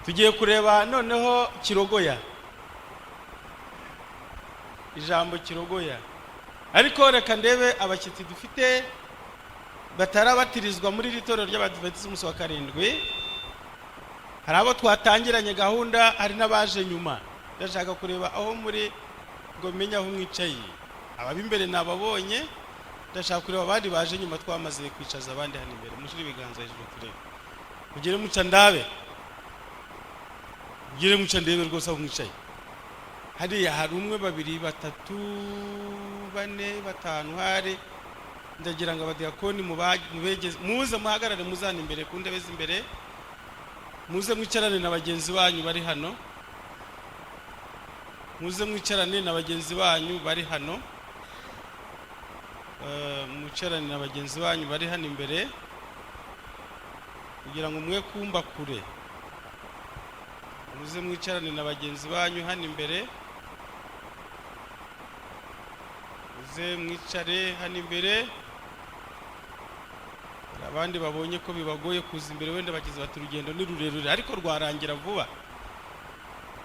tugiye kureba noneho kirogoya, ijambo kirogoya. Ariko reka ndebe abashyitsi dufite batarabatirizwa muri ritorero ry'Abadiventisi umunsi wa karindwi. Hari abo twatangiranye gahunda, hari n'abaje nyuma. Ndashaka kureba aho muri ngo menye aho mwicaye. Ababimbere nababonye, ndashaka kureba abandi baje nyuma twamaze kwicaza abandi hano imbere. Mushiri ibiganza hejuru turebe. Mugire muca ndabe. Mugire muca ndebe rwose aho mwicaye. Hariya hari umwe, babiri, batatu, bane, batanu, hari ndagira ngo abadiyakoni mubegeze, muze muhagarare muzana imbere ku ndebe z'imbere, muze mwicarane na bagenzi banyu bari hano, muze mwicarane na bagenzi banyu bari hano, mwicarane na bagenzi banyu bari hano imbere kugira ngo mwe kumba kure. Muze mwicarane na bagenzi banyu hano imbere, muze mwicare hano imbere. Abandi babonye ko bibagoye kuza imbere, wenda bagize bati urugendo ni rurerure, ariko rwarangira vuba,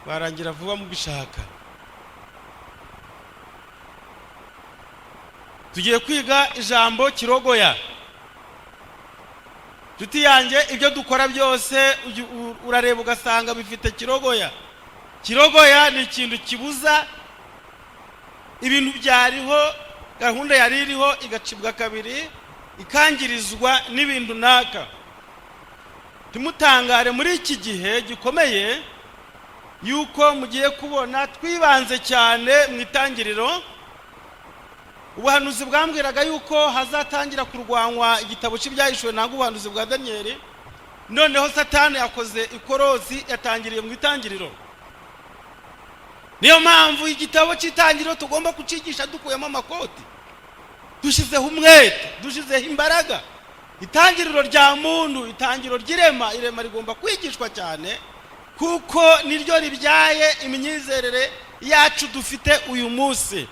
rwarangira vuba mubishaka. Tugiye kwiga ijambo kirogoya. Tuti yanjye ibyo dukora byose urareba ugasanga bifite kirogoya. Kirogoya ni ikintu kibuza ibintu byariho, gahunda yari iriho igacibwa kabiri, ikangirizwa n'ibintu naka. Timutangare muri iki gihe gikomeye yuko mugiye kubona twibanze cyane mu itangiriro. Ubuhanuzi bwambwiraga yuko hazatangira kurwanwa igitabo cy'Ibyahishuwe nangwa ubuhanuzi bwa Danieli. Noneho Satani yakoze ikorosi, yatangiriye mu itangiriro. Niyo mpamvu igitabo cy'itangiriro tugomba kucigisha dukuyemo amakoti, dushizeho umwete, dushizeho imbaraga. Itangiriro rya muntu, itangiriro ry'irema, irema rigomba kwigishwa cyane kuko niryo ribyaye imyizerere yacu dufite uyu munsi.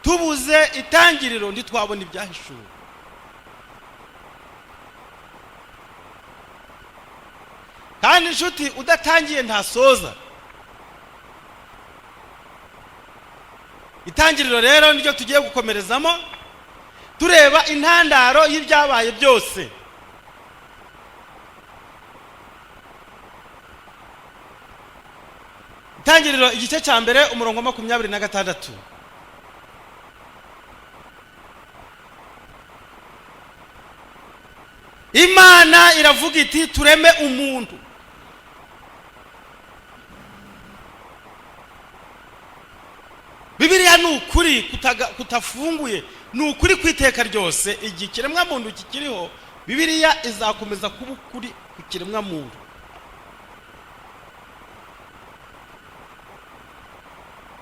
Tubuze itangiriro ntitwabona ibyahishuwe. Kandi inshuti udatangiye ntasoza. Itangiriro rero niryo tugiye gukomerezamo tureba intandaro y'ibyabaye byose. Itangiriro igice cya mbere umurongo 26. Imana iravuga iti tureme umuntu. Bibiliya ni ukuri kutafunguye, ni ukuri kwiteka ryose. Igihe kiremwa muntu kikiriho, Bibiliya izakomeza kuba ukuri ku kiremwa muntu.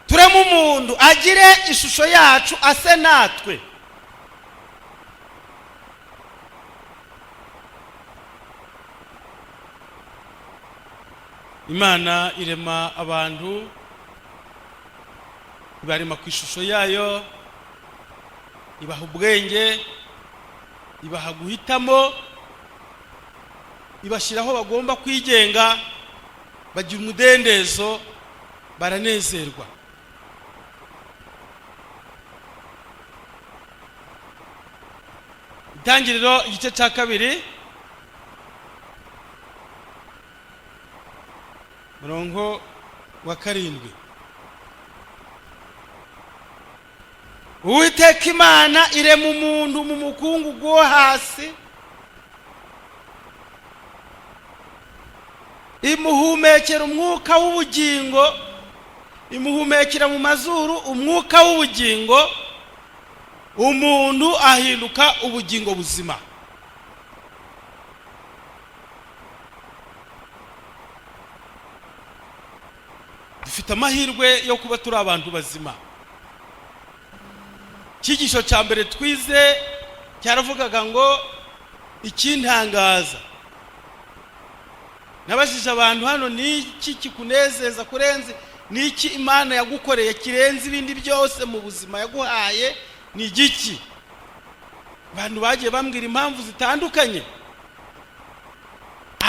Tureme umuntu agire ishusho yacu, ase natwe. Imana irema abantu, ibarema ku ishusho yayo, ibaha ubwenge, ibaha guhitamo, ibashyiraho bagomba kwigenga, bagira umudendezo, baranezerwa. Itangiriro igice cya kabiri murongo wa 7. Uwiteka Imana irema umuntu mu mukungugu wo hasi, imuhumekera umwuka w'ubugingo, imuhumekera mu mazuru umwuka w'ubugingo, umuntu ahinduka ubugingo buzima. Dufite amahirwe yo kuba turi abantu bazima. Cyigisho cya mbere twize cyaravugaga ngo ikintangaza. Nabashije abantu hano, niki kikunezeza kurenze, niki Imana yagukoreye kirenze ibindi byose mu buzima yaguhaye, ni igiki? Abantu bagiye bambwira impamvu zitandukanye,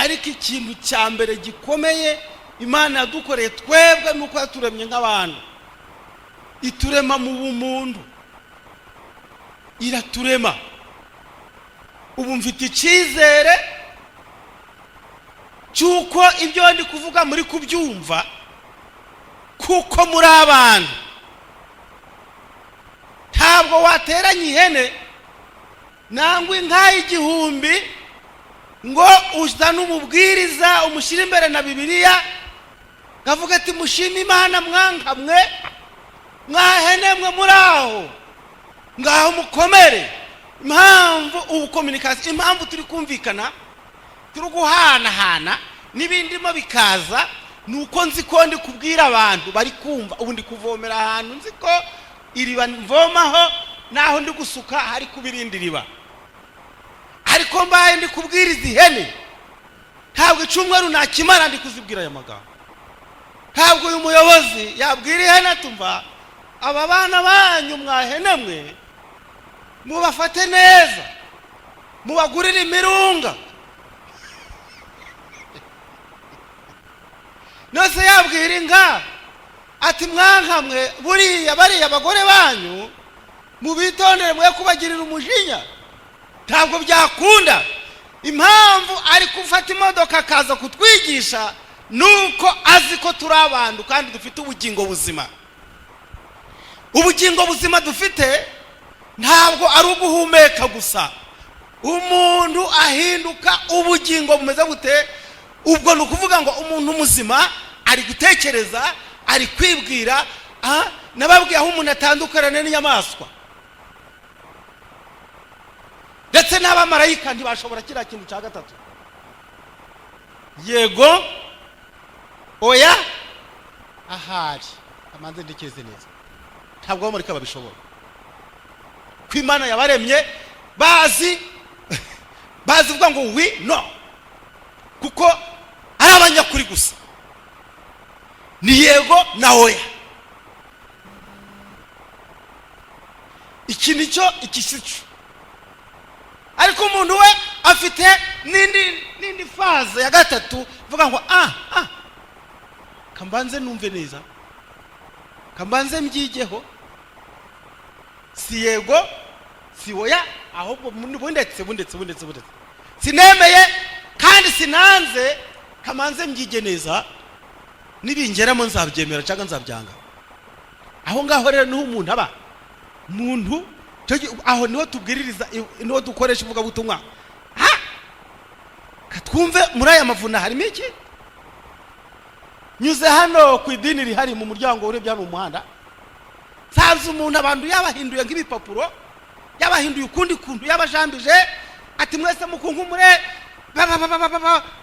ariko ikintu cya mbere gikomeye Imana yadukoreye twebwe nuko yaturemye nk'abantu, iturema mu bumuntu, iraturema. Ubu mfite icyizere cyuko ibyo ndi kuvuga muri kubyumva, kuko muri abantu. Ntabwo wateranya ihene nangwa inka igihumbi ngo uzane umubwiriza umushyire imbere na Bibiliya gavuga ati mushime Imana mwankamwe mwahene mwe muri aho ngaho mukomere. Impamvu ubu communication, impamvu turi kumvikana, turi guhanahana n'ibindimo bikaza, nuko nzi ko ndi kubwira abantu bari kumva. Ubu ndi kuvomera ahantu nzi ko iriba mvomaho naho ndi gusuka hari kubirindi riba, ariko mbaye ndi kubwiriza ihene ntabwo icumweru nakimara ndi kuzibwira aya magambo. Ntabwo uyu muyobozi yabwira ihene tumva aba bana banyu mwahene mwe mubafate neza mubagurire imirunga. Nose yabwira inka ati mwankamwe buriya bariya abagore banyu mubitondere mwe kubagirira umujinya. Ntabwo byakunda. Impamvu ari gufata imodoka akaza kutwigisha nuko azi ko turi abantu kandi dufite ubugingo buzima. Ubugingo buzima dufite ntabwo ari uguhumeka gusa. Umuntu ahinduka ubugingo bumeze gute? Ubwo ni ukuvuga ngo umuntu muzima ari gutekereza, ari kwibwira. Nababwiye aho umuntu atandukana n'inyamaswa, ndetse n'abamarayika ntibashobora kiriya kintu cya gatatu. Yego oya ahari amanze ndikeze neza, ntabwo abamarayika babishobora. Ko Imana yabaremye bazi uvuga ngo we no, kuko ari abanyakuri gusa. Ni yego na oya. Iki nicyo ikisicu. Ariko umuntu we afite nindi faze ya gatatu vuga ngo kambanze numve neza, kambanze mbyigeho, si yego si oya, ahubwo bundetse sinemeye kandi sinanze, kamanze mbyige neza, nibingeramo nzabyemera cyangwa nzabyanga. Aho ngaho rero niho umuntu aba muntu. Aho niho tubwiririza, niho dukoresha uvuga butumwa. Katwumve muri aya mavuna harimo iki? Nyuze hano ku idini rihari mu muryango urebye hano mu muhanda, sanze umuntu abantu yabahinduye nk'ibipapuro, yabahinduye ukundi kuntu, yabajambije ati mwese mukunkumure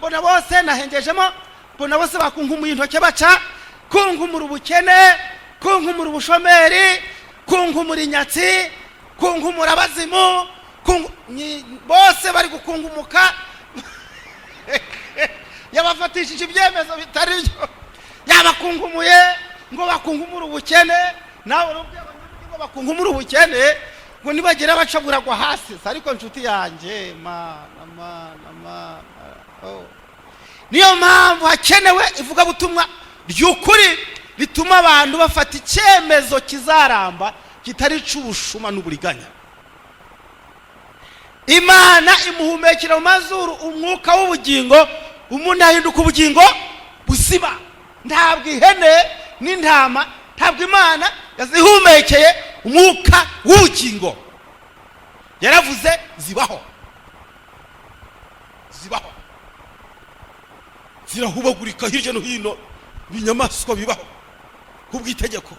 bona bose nahengejemo, bona bose bakunkumuye intoke baca, kunkumura ubukene, kunkumura ubushomeri, kunkumura inyatsi, kunkumura abazimu, bose bari gukungumuka. Yabafatishije ibyemezo bitari byo, yabakungumuye ngo bakunkumura ubukene. Nawe urubye ngo bakunkumura ubukene ngo nibagera bacaburagwa hasi. Ariko nshuti yanjye niyo mpamvu hakenewe ivuga butumwa ry'ukuri bituma abantu bafata icyemezo kizaramba kitari cy'ubushuma n'uburiganya. Imana imuhumekera mu mazuru umwuka w'ubugingo, umuntu ahinduka ubugingo buzima. Ntabwo ihene n'intama, ntabwo Imana yazihumekeye umwuka w'ubugingo. Yaravuze zibaho, zirahubagurika hirya no hino, ibinyamaswa bibaho kubw'itegeko.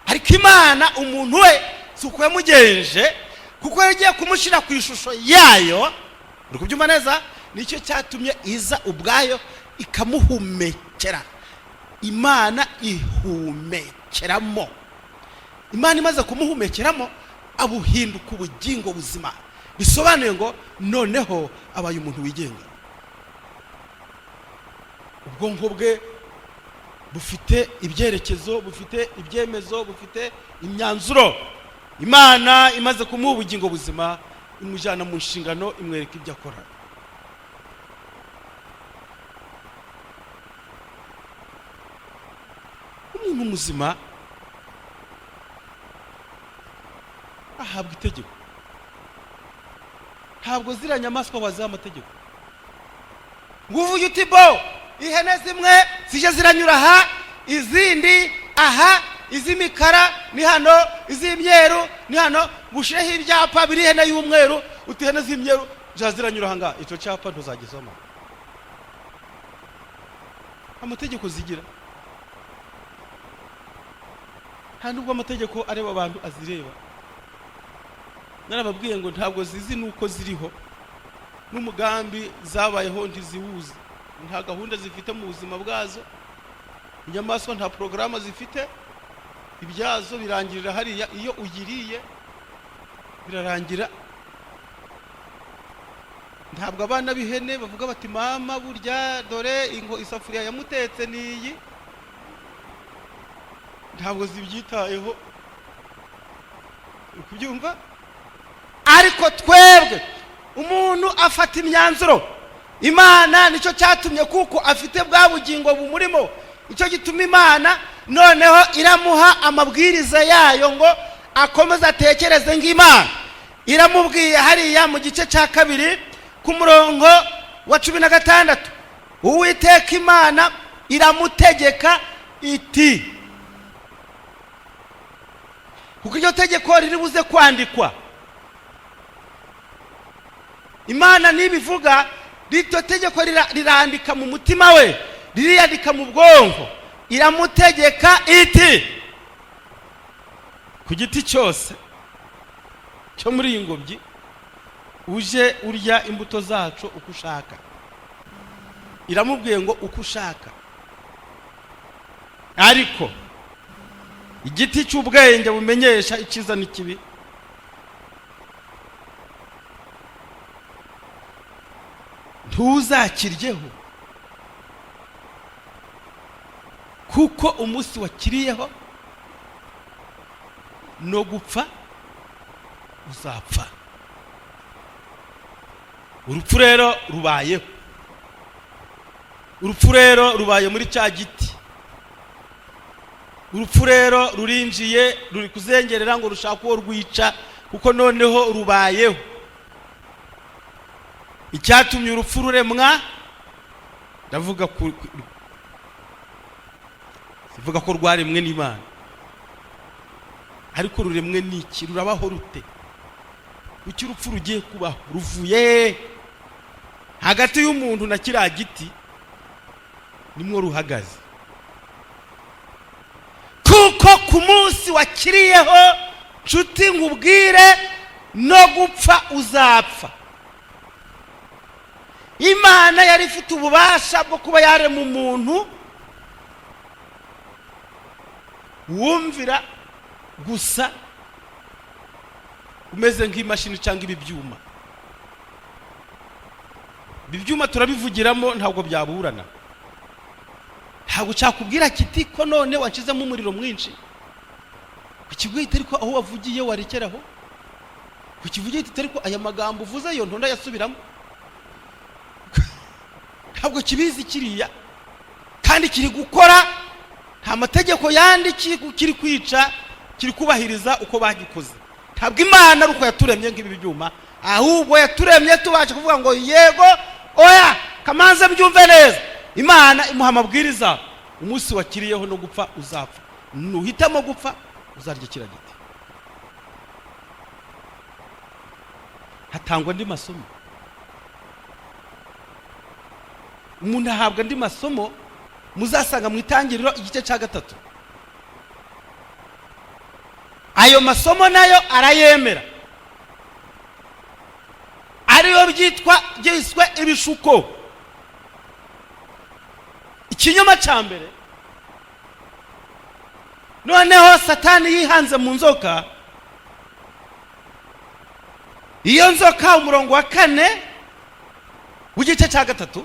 Ariko Imana umuntu we suko yamugenje, kuko yagiye kumushyira ku ishusho yayo. Uri kubyumva neza? Nicyo cyatumye iza ubwayo ikamuhumekera. Imana ihumekeramo. Imana imaze kumuhumekeramo abuhinduka ubugingo buzima. Bisobanuye ngo noneho abaye umuntu wigenga. Ubwonko bwe bufite ibyerekezo, bufite ibyemezo, bufite imyanzuro. Imana imaze kumuha ubugingo buzima, imujyana mu nshingano, imwereka ibyo akora. umuntu muzima ahabwa itegeko, ntabwo zira nyamaswa waziha amategeko ngo uvuge uti bo ihene zimwe zije ziranyura aha, izindi aha, iz'imikara ni hano, iz'imyeru ni hano, bushireho ibyapa biri ihene y'umweru, uti ihene z'imyeru ziranyura aha ngaha, icyo cyapa ntuzagisoma. Amategeko zigira, nta nubwo amategeko areba abantu azireba. Narababwiye ngo ntabwo zizi nuko ziriho, n'umugambi zabayeho ntiziwuzi, nta gahunda zifite mu buzima bwazo. Inyamaswa nta porogaramu zifite, ibyazo birangirira hariya, iyo uyiriye birarangira. Ntabwo abana b'ihene bavuga bati mama burya dore ingo isafuriya yamutetse niyi, ntabwo zibyitayeho, kubyumva. Ariko twebwe umuntu afata imyanzuro, Imana nicyo cyatumye kuko afite bwa bugingo bumurimo, icyo gituma Imana noneho iramuha amabwiriza yayo ngo akomeze atekereze ng'Imana. Iramubwiye hariya mu gice cya 2 ku murongo wa 16, Uwiteka Imana iramutegeka iti, kuko iryo tegeko riri buze kwandikwa. Imana nibivuga rito tegeko rirandika mu mutima we, ririyandika mu bwonko. Iramutegeka iti, ku giti cyose cyo muri ingobyi uje urya imbuto zacu uko ushaka. Iramubwiye ngo uko ushaka, ariko igiti cy'ubwenge bumenyesha icyiza n'ikibi ntuzakiryeho, kuko umunsi wakiriyeho no gupfa uzapfa. Urupfu rero rubayeho, urupfu rero rubaye muri cya giti, urupfu rero rurinjiye ruri kuzengerera ngo rushaka uwo rwica, kuko noneho rubayeho. Icyatumye urupfu ruremwa, ndavuga sivuga ko rwaremwe n'Imana, ariko ruremwe n'iki? Rurabaho rute? Kuki urupfu rugiye kubaho? Ruvuye hagati y'umuntu na kiriya giti, nimwo ruhagaze. Kuko ku munsi wakiriyeho nshuti ngubwire no gupfa uzapfa. Imana yari ifite ububasha bwo kuba yarema umuntu wumvira gusa, umeze nk'imashini cyangwa ibibyuma. Ibibyuma turabivugiramo ntabwo byaburana. Ntabwo cyakubwira kiti ko none wacizemo umuriro mwinshi, ukigwita ariko aho wavugiye warekeraho, ukivugiye iti ariko aya magambo uvuze yo ntonda yasubiramo. Ntabwo kibizi kiriya, kandi kiri gukora nta mategeko yandi kiri kwica, kiri kubahiriza uko bagikoze. Ntabwo Imana ruko yaturemye nk'ibi byuma, ahubwo yaturemye tubasha kuvuga ngo yego oya kamanze byumve neza. Imana imuha amabwiriza, umunsi wakiriyeho no gupfa uzapfa. Nuhitamo gupfa uzarya kira giti. Hatangwa ndi masomo, umuntu ahabwa ndi masomo, muzasanga mu Itangiriro igice cya 3. Ayo masomo nayo arayemera, ariyo byiswe ibishuko. Ikinyoma cya mbere, noneho Satani yihanze mu nzoka. Iyo nzoka umurongo wa 4 w'igice cya 3,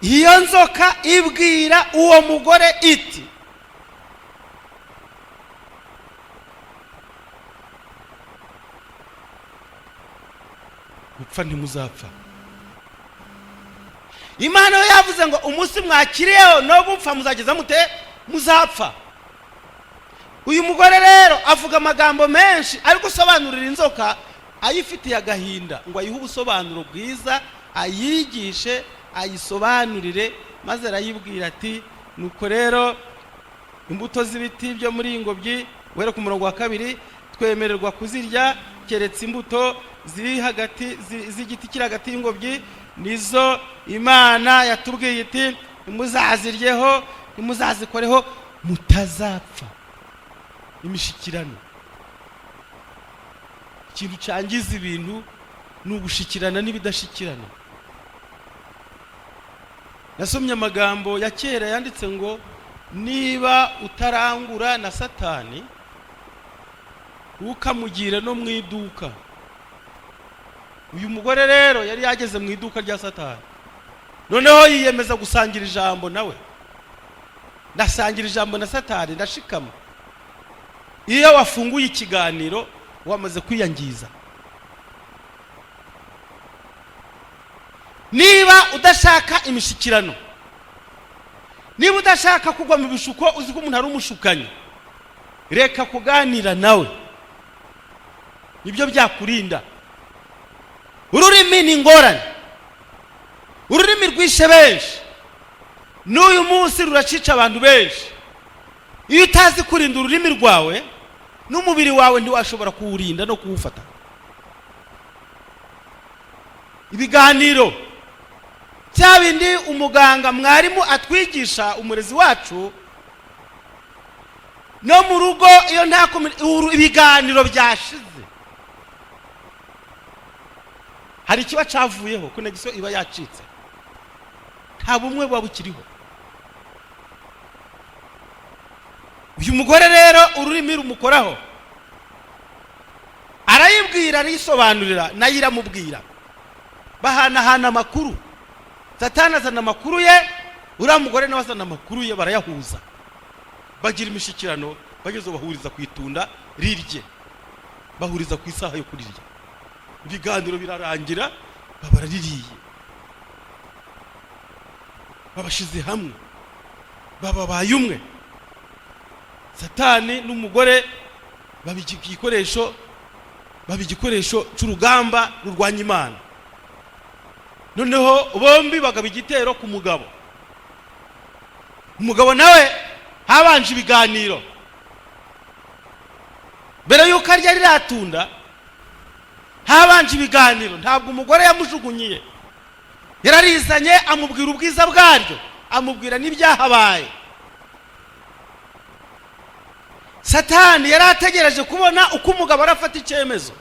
iyo nzoka ibwira uwo mugore iti, gupfa ntimuzapfa. Imana yavuze ngo umunsi mwakiriyeho no gupfa muzageza mute muzapfa. Uyu mugore rero avuga amagambo menshi ari gusobanurira inzoka ayifitiye agahinda ngo ayihe ubusobanuro bwiza, ayigishe, ayisobanurire, maze arayibwira ati nuko rero imbuto z'ibiti byo muri ingobyi wera ku murongo wa 2 twemererwa kuzirya keretse imbuto ziri hagati z'igiti kiri hagati y'ingobyi, nizo Imana yatubwiye iti nimuzaziryeho nimuzazikoreho mutazapfa. Imishikirano, ikintu cyangiza ibintu ni ugushikirana n'ibidashikirana. Nasomye amagambo ya kera yanditse ngo niba utarangura na Satani ukamugira no mu iduka. Uyu mugore rero yari yageze mu iduka rya Satani, noneho yiyemeza gusangira ijambo nawe. Ndasangira ijambo na Satani ndashikama. Iyo wafunguye ikiganiro wamaze kwiyangiza. Niba udashaka imishikirano, niba udashaka kugwa mu bishuko uzi ko umuntu ari umushukanye, reka kuganira nawe, nibyo byakurinda. Ururimi ni ingorane, ururimi rwishe benshi, n'uyu munsi ruracica abantu benshi. Iyo utazi kurinda ururimi rwawe n'umubiri wawe ntiwashobora kuwurinda no kuwufata. Ibiganiro cyabindi umuganga mwarimu atwigisha, umurezi wacu, no mu rugo iyo nta ibiganiro byashize hari ikiba cavuyeho, connection iba yacitse, nta bumwe bwa bukiriho. Uyu mugore rero ururimi rumukoraho, arayibwira arisobanurira, nayo iramubwira, bahanahana amakuru. Satani azana amakuru ye, uriya mugore nawe azana amakuru ye, barayahuza, bagira imishikirano, bageze bahuriza ku itunda rirye, bahuriza ku isaha yo kurirya. Ibiganiro birarangira, baraririye, babashize hamwe, bababaye umwe. Satani n'umugore babigikoresho cy'urugamba rurwanya Imana. Noneho bombi bagaba igitero ku mugabo. Umugabo nawe habanje ibiganiro. Mbere yuko arya riratunda habanje ibiganiro, ntabwo umugore yamujugunyiye, yararizanye amubwira ubwiza bwaryo, amubwira n'ibyahabaye. Satani yarategereje kubona uko umugabo arafata icyemezo.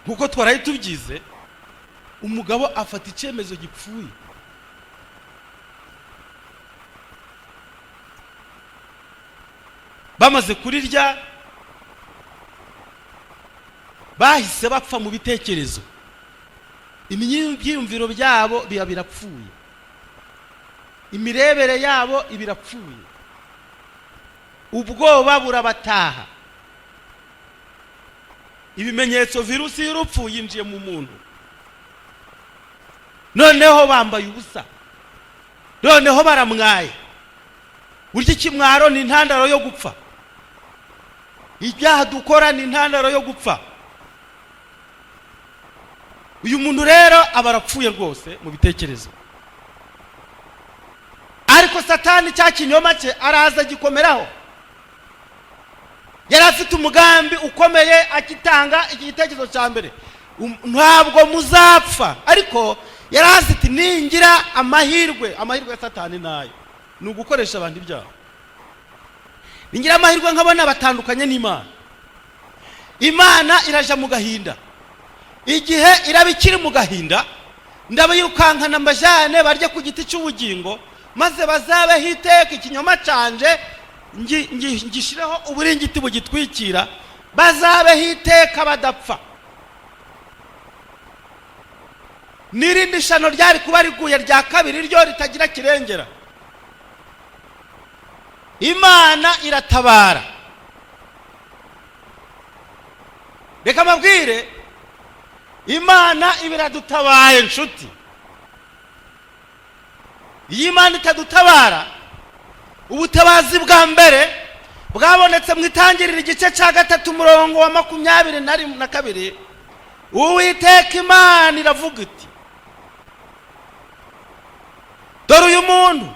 Kuko twaraye tubyize, umugabo afata icyemezo gipfuye. Bamaze kurirya bahise bapfa mu bitekerezo, imyumviro byabo biba birapfuye, imirebere yabo ibirapfuye, ubwoba burabataha. Ibimenyetso virusi y'urupfu yinjiye mu muntu. Noneho bambaye ubusa, noneho baramwaye. Burya ikimwaro ni intandaro yo gupfa, ibyaha dukora ni intandaro yo gupfa. Uyu muntu rero abarapfuye rwose mu bitekerezo. Ariko Satani cya kinyoma cye araza gikomeraho. Yari afite umugambi ukomeye akitanga igitekerezo cya mbere, ntabwo muzapfa. Ariko yari afite ningira amahirwe ya Satani nayo ni ugukoresha abandi ibyaha. Ningira amahirwe nkabona batandukanye n'Imana. Imana iraja mu gahinda, igihe irabikiri mu gahinda, ndabirukankana mbajane barye ku giti cy'ubugingo, maze bazabe hiteka ikinyoma canje ngishireho uburingiti bugitwikira, bazabe hiteka badapfa. Nirindi shano ryari kuba riguye rya kabiri ryo ritagira kirengera. Imana iratabara. Reka mabwire, Imana ibiradutabaye nshuti. iyo Imana itadutabara, ubutabazi bwa mbere bwabonetse mu Itangiriro igice cya 3 umurongo wa 22. Uwiteka Imana iravuga iti, dore uyu muntu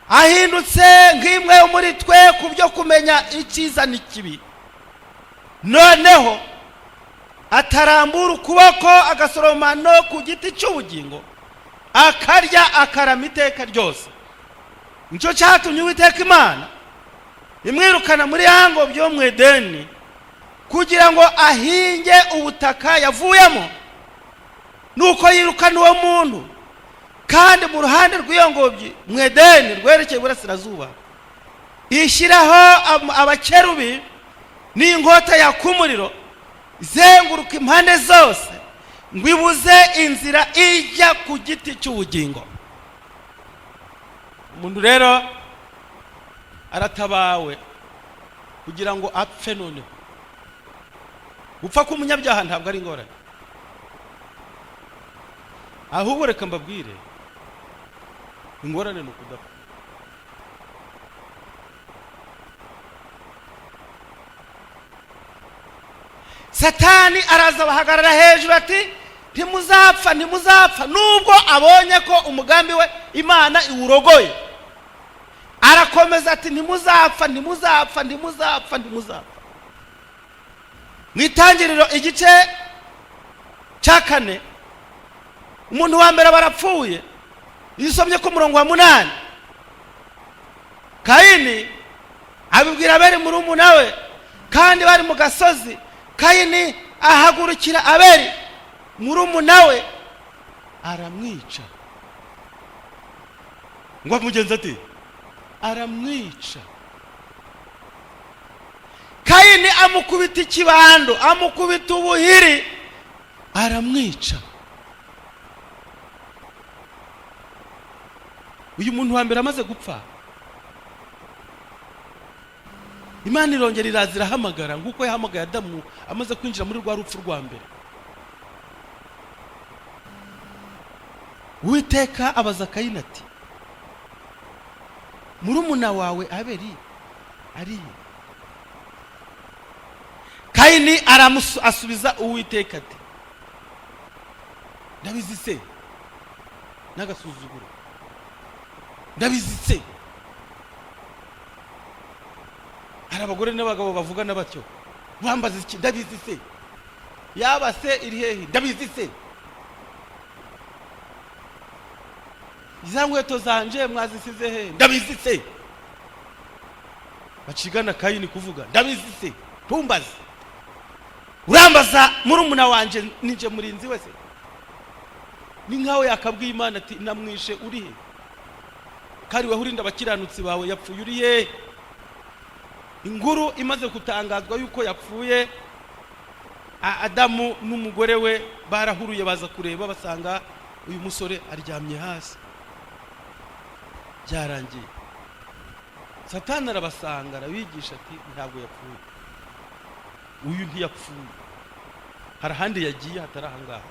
ahindutse nk'imwe yo muri twe ku byo kumenya icyiza n'ikibi, noneho atarambura ukuboko agasoroma no ku giti cy'ubugingo akarya akarama iteka ryose. Nicyo cyatumye Uwiteka Imana imwirukana muri yango byo mu Edeni kugira ngo ahinge ubutaka yavuyemo. Nuko yirukana uwo muntu, kandi mu ruhande rw'iyo ngobyi mu Edeni rwerekeye iburasirazuba ishyiraho abakerubi n'inkota yaka umuriro izenguruka impande zose ngo ibuze inzira ijya ku giti cy'ubugingo. Umuntu rero aratabawe kugira ngo apfe. Noneho gupfa k'umunyabyaha ntabwo ari ingorane, ahubwo reka mbabwire, ingorane ni ukudapfa. Satani araza bahagarara hejuru ati ntimuzapfa, ntimuzapfa. Nubwo abonye ko umugambi we Imana iwurogoye, arakomeza ati ntimuzapfa, ntimuzapfa, ntimuzapfa, ntimuzapfa. Mu Itangiriro igice cya 4 umuntu wa mbere barapfuye. Yisomye ku murongo wa 8, Kayini abibwira Abeli murumuna we, kandi bari mu gasozi. Kayini ahagurukira Abeli murumuna we aramwica. Ngo mugenzi ati aramwica. Kayini amukubita ikibando, amukubita ubuhiri, aramwica. Uyu muntu wa mbere amaze gupfa, Imana irongera irazira hamagara nguko yahamagaye Adamu amaze kwinjira muri rwa rupfu rwa mbere. Uwiteka abaza Kayini ati, murumuna wawe Abeli ariye? Kayini asubiza Uwiteka ati, ndabizi se, n'agasuzuguro, ndabizi se. Hari abagore n'abagabo bavugana batyo, bambaza iki, ndabizi se. Yaba se iri hehe, ndabizi se. Iza nkweto zanje mwazisize he, ndabizi se. Bacigana Kayini kuvuga, ndabizi se, tumbaze. Urambaza murumuna wanje nije murinzi wese? Ni nkawe yakabwiye Imana ati namwishe uri he, kari we urinda abakiranutsi bawe yapfuye uri he? Inguru imaze kutangazwa yuko yapfuye, Adamu n'umugore we barahuruye baza kureba basanga uyu musore aryamye hasi. Byarangiye Satani arabasanga arabigisha ati ntabwo yapfuye, uyu ntiyapfuye, hari ahandi yagiye hatari ahangaha.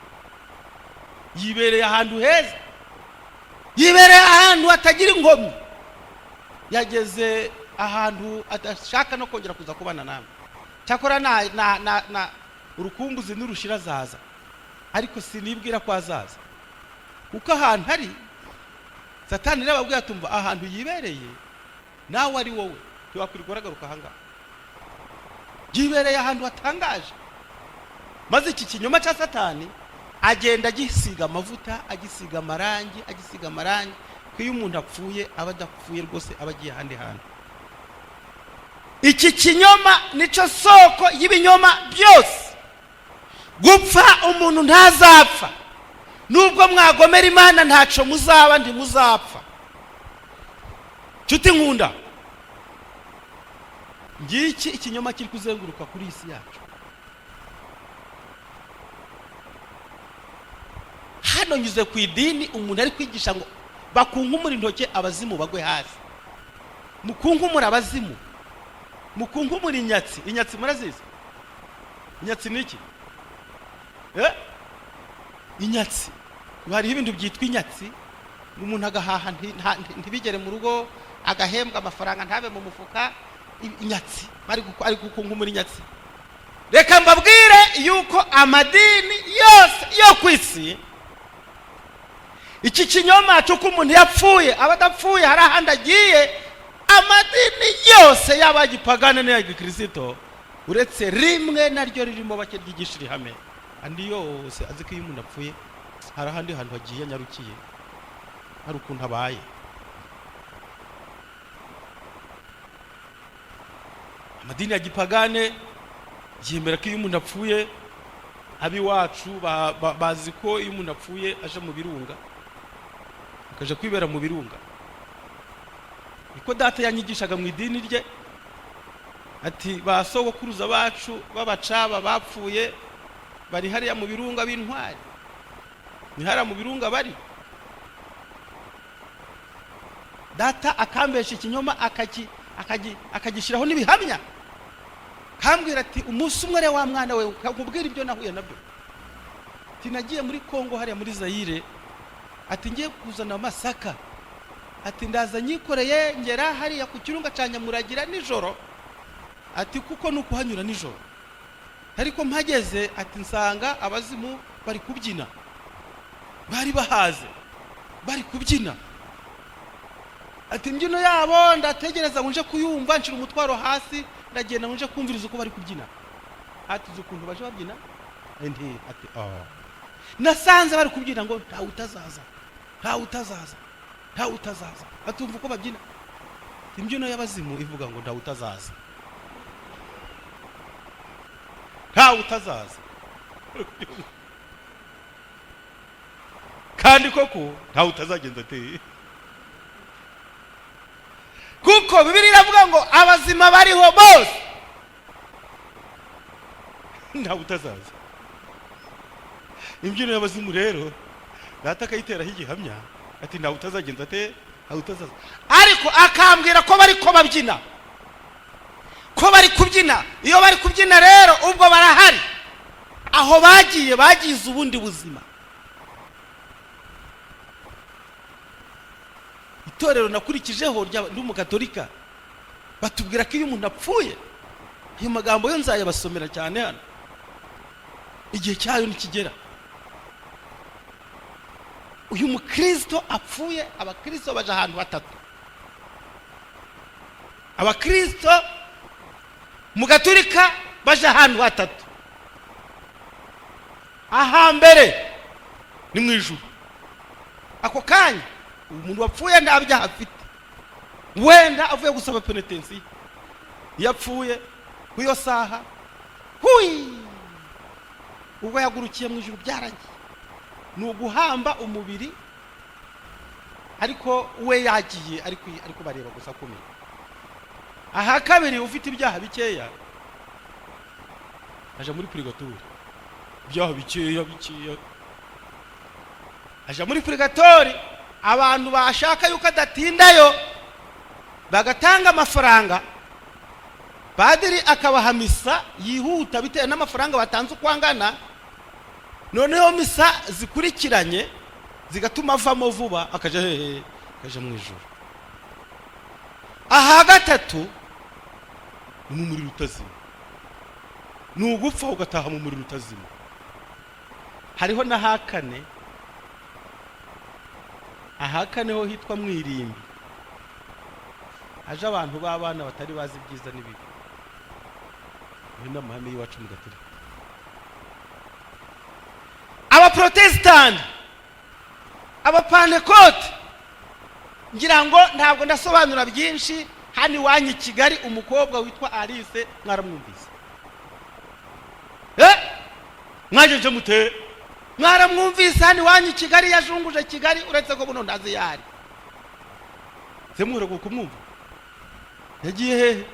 Yibereye ahantu heza, yibereye ahantu hatagira inkomyi, yageze ahantu adashaka no kongera kuza kubana nawe. Cyakora na urukumbuzi n'urushira zaza, ariko sinibwira ko azaza kuko ahantu hari Satani n'ababwiye atumva ahantu yibereye nawe ari wowe ntiwakwirwa ragaruka ahangaha. Yibereye ahantu hatangaje, maze iki kinyoma cya Satani agenda agisiga amavuta, agisiga amarangi, agisiga amarangi, ko iyo umuntu apfuye aba adapfuye rwose, aba agiye ahandi hantu. Iki kinyoma nico soko y'ibinyoma byose. Gupfa umuntu ntazapfa, nubwo mwagomera Imana ntaco muzaba, ndi muzapfa. Nshuti nkunda, ngiki ikinyoma kiri kuzenguruka kuri isi yacu. Hano nyuze ku idini umuntu ari kwigisha ngo bakunkumura intoke abazimu bagwe hasi. Mukunkumura abazimu, mukunkumura inyatsi. Inyatsi murazizi? Inyatsi niki? Inyatsi hari ibintu byitwa inyatsi, umuntu agahaha ntibigere mu rugo, agahembwa amafaranga ntabe mu mufuka. Inyatsi ari gukunga muri nyatsi. Reka mbabwire yuko amadini yose yo kwisi, iki kinyoma cy'uko umuntu yapfuye abadapfuye hari ahandi agiye, amadini yose y'abagipagana n'ay'igikristo uretse rimwe naryo ririmo bake ryigisha ihame, andi yose azi ko iyo umuntu apfuye hari ahandi hantu hagiye nyarukiye, hari ukuntu abaye. Amadini ya gipagane yemera ko iyo umuntu apfuye, abiwacu bazi ko iyo umuntu apfuye aje mu birunga, akaje kwibera mu birunga. Niko data yanyigishaga mu idini rye, ati basogokuruza bacu babacaba bapfuye bari hariya mu birunga b'intwari, ni hariya mu birunga bari. Data akambesha ikinyoma akagishiraho n'ibihamya, kambwira ati umunsi umwe wa mwana we kakubwira ibyo nahuye nabyo. Ati nagiye muri Kongo hariya muri Zaire, ati ngiye kuzana amasaka, ati ndaza nyikoreye ngera hariya ku kirunga canya muragira nijoro, ati kuko nuko hanyura nijoro, ariko mpageze ati nsanga abazimu bari kubyina, bari bahaze bari kubyina. Ati mbyino yabo ndategereza nje kuyumva, nshira umutwaro hasi ndagenda nje kumviriza uko bari kubyina. Ati zukuntu baje babyina enti ati nasanze bari kubyina ngo nta utazaza nta utazaza nta utazaza. Atumva uko babyina, imbyino y'abazimu ivuga ngo nta utazaza nta utazaza, kandi koko nta utazagenza ate, kuko Bibiliya iravuga ngo abazima bariho bose nta utazaza. Imbyino y'abazimu rero data akayiteraho igihamya ati nta utazagenza ate, nta utazaza. Ariko akambwira ko bari ko babyina, ko bari kubyina. Iyo bari kubyina rero ubwo barahari, aho bagize ubundi buzima. Itorero nakurikijeho ry'umukatolika batubwira ko iyo umuntu apfuye, ayo magambo yo nzayabasomera cyane hano igihe cyayo nikigera. Uyu mukristo apfuye, abakristo baje ahantu batatu. Abakristo mu gatolika baje ahantu hatatu. Ahambere ni mu ijuru, ako kanya umuntu wapfuye nta byaha afite, wenda avuye gusaba penitensi, yapfuye kuyo saha ubwo yagurukiye mu ijuru byarangiye, ni uguhamba umubiri, ariko we yagiye ariko bareba gusa kumwe. Aha kabiri ufite ibyaha bikeya aje muri purgatori, ibyaha bikeya aje muri purgatori. Abantu bashaka yuko adatindayo bagatanga amafaranga, padiri akabaha misa yihuta bitewe n'amafaranga batanze ukwangana, noneho misa zikurikiranye zigatuma avamo vuba akaje mu ijuru. Aha gatatu ni mu muriro utazima, ni ugupfa ugataha mu muriro utazima. Hariho na hakane, ahakane ho hitwa mwirimbi, aje abantu b'abana batari bazi byiza n'ibibi. Ni n'amahame y'iwacu mu gatolika. Abaprotestant, abapantekote, ngira ngo ntabwo ndasobanura byinshi. Hani wanyi Kigali umukobwa witwa Alice mwaramwumvise, mwajeje mute, mwaramwumvise. Hani wanyi Kigali yajunguje Kigali, uretse ko buno ndazi yari semura kumwumva. Yagiye hehe?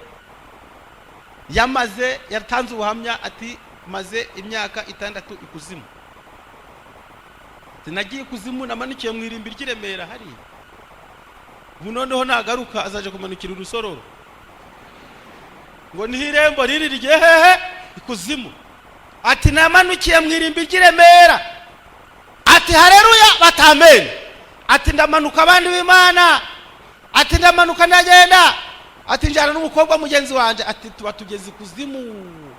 Yamaze yatanze ubuhamya ati maze imyaka 6 ikuzimu. Sinagiye kuzimu, namanikiye mu irimbi ry'Iremera hari. Bunoneho nagaruka azaje kumanukira urusororo, ngo ni irembo riri rye hehe ikuzimu. Ati namanukiye mu irimbi ry'Iremera, ati ati haleluya, batamene. Ati ndamanuka abandi b'Imana, ati ndamanuka ndagenda, ati njyana n'umukobwa mugenzi wanje, ati tuba tugeze kuzimu,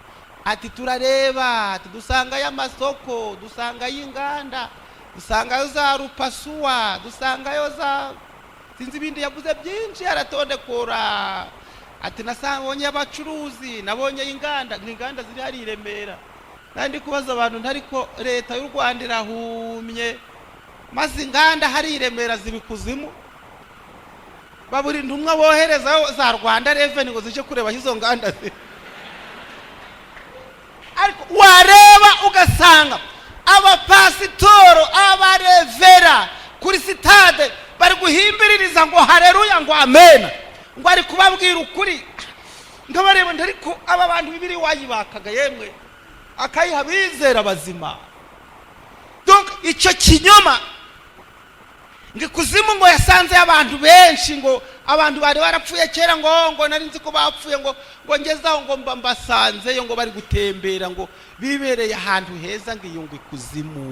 ati turareba, ati dusanga y'amasoko, dusanga y'inganda, dusanga yo za rupasuwa, dusanga yo za sinzi ibindi yavuze byinshi aratondekora. Ati nasabonye abacuruzi, nabonye inganda ziri hari Remera. Nandi kubaza abantu ntariko leta y'u Rwanda irahumye, maze inganda hari Remera zibikuzimu, baburi intumwa bohereza za Rwanda Revenue ngo zije kureba hizo nganda. Ariko wareba ugasanga abapasitoro, abarevera kuri sitade bari guhimbiririza ngo haleluya, ngo amen, ngo ari kubabwira ukuri. Ngabareba ndariko aba bantu bibiri wayibakaga yemwe akayiha bizera bazima. Donc icyo kinyoma ngikuzimu ngo yasanze abantu benshi, ngo abantu bari barapfuye kera, ngo nari nzi ko bapfuye, ngo ngezaho ngo mbasanze yo, ngo bari gutembera, ngo bibereye ahantu heza, ngiyo ngo ikuzimu.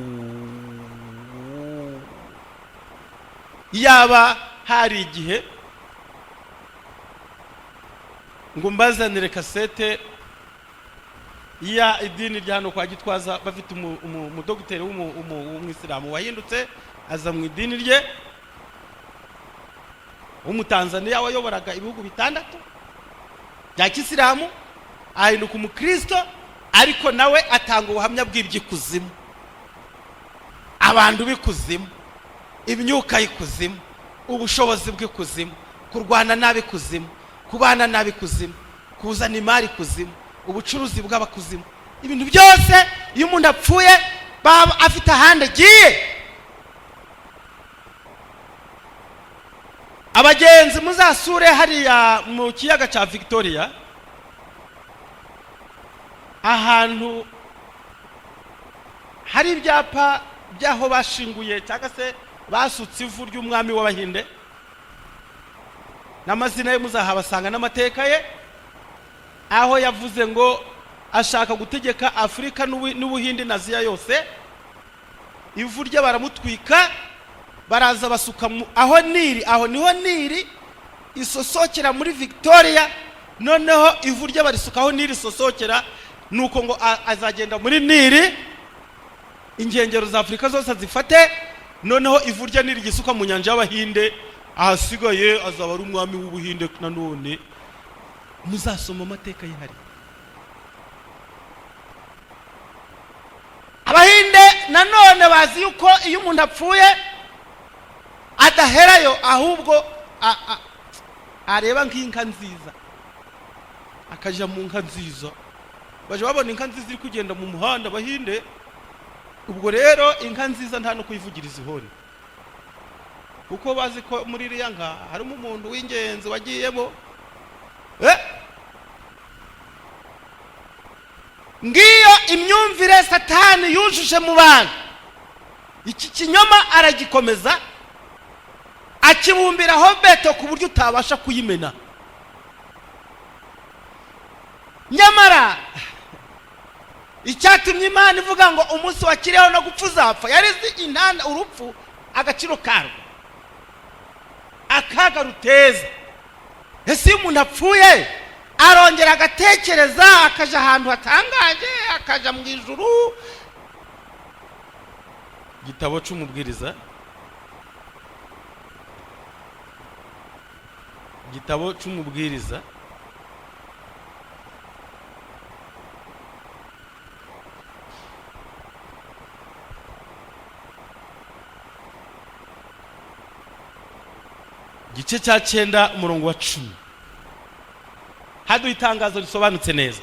Yaba hari igihe ngo mbazanire kasete ya idini rya hano kwa Gitwaza, bafite umudogiteri w'umwisilamu wahindutse aza mu idini rye, w'umutanzaniya wayoboraga ibihugu bitandatu bya Kisilamu, ahinduka umukristo, ariko nawe atanga ubuhamya bw'iby'ikuzimu, abantu b'ikuzimu, imyuka y'ikuzimu, ubushobozi bw'ikuzimu, kurwana nabi kuzimu, kubana nabi kuzimu, kuzana imari kuzimu, ubucuruzi bw'abakuzimu. Ibintu byose iyo umuntu apfuye baba afite ahandi agiye. Abagenzi muzasure hariya mu kiyaga cya Victoria, ahantu hari ibyapa byaho bashinguye cyangwa se basutse ivu ry'umwami w'Abahinde, n'amazina ye muzahabasanga n'amateka ye, aho yavuze ngo ashaka gutegeka Afrika n'Ubuhinde na Aziya yose. Ivu rye baramutwika, baraza basuka aho niho Nili isosokera muri Victoria, noneho ivu rye barisukaho Nili isosokera, nuko ngo azagenda muri Nili, ingengero za Afrika zose zifate, noneho ivu rye Nili gisuka mu nyanja y'Abahinde, ahasigaye azaba ari umwami w'Ubuhinde. Nanone muzasoma amateka yihari. Abahinde nanone bazi yuko iyo umuntu apfuye adaherayo, ahubwo areba nk'inka nziza, akaja mu nka nziza. Baje babona inka nziza iri kugenda mu muhanda Abahinde, ubwo rero inka nziza nta no kuyivugiriza ihoni, kuko bazi ko muri iriya nka harimo umuntu w'ingenzi wagiyemo. Ngiyo imyumvire Satani yujuje mu bantu. Iki kinyoma aragikomeza, akibumbiraho beto ku buryo utabasha kuyimena. Nyamara icyatumye Imana ivuga ngo umunsi wakiriho no gupfa uzapfa, yarizi intanda urupfu agaciro karwo, akaga ruteza. Ese umuntu apfuye arongera agatekereza, akaja ahantu hatangaje, akaja mu ijuru. Igitabo cy'umubwiriza, igitabo cy'umubwiriza igice cya 9 umurongo wa 10 haduha itangazo risobanutse neza.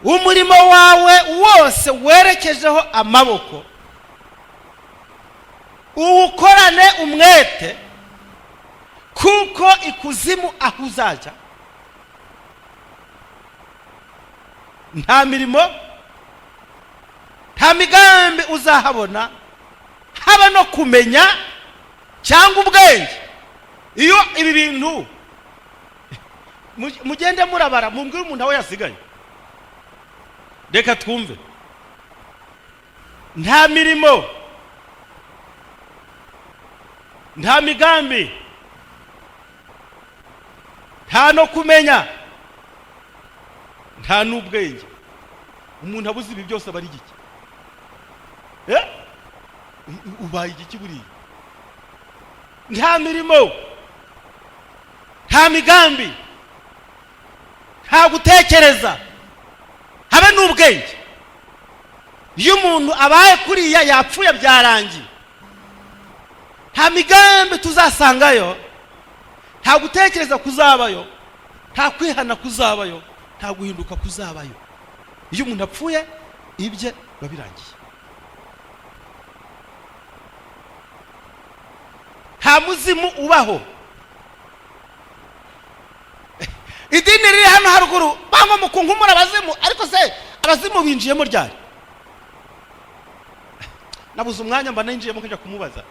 Umurimo wawe wose werekejeho amaboko uwukorane umwete, kuko ikuzimu aho uzajya nta mirimo nta migambi uzahabona, haba no kumenya cyangwa ubwenge. Iyo ibi bintu mugende murabara, mumbwire umuntu aho yasigaye. Reka twumve. nta mirimo, nta migambi, nta no kumenya, nta n'ubwenge. Umuntu abuze ibi byose abari igiki? Ubaye igiki buriya? Nta mirimo, nta migambi, nta gutekereza, habe n'ubwenge. Iyo umuntu abaye kuriya yapfuye byarangiye. Nta migambi tuzasangayo, nta gutekereza kuzabayo, nta kwihana kuzabayo, nta guhinduka kuzabayo. Iyo umuntu apfuye ibye babirangiye. Nta muzimu ubaho. Idini riri hano haruguru bangwa mu kunkumura abazimu, ariko se abazimu binjiyemo ryari? Nabuze umwanya mba ninjiyemo kujya kumubaza.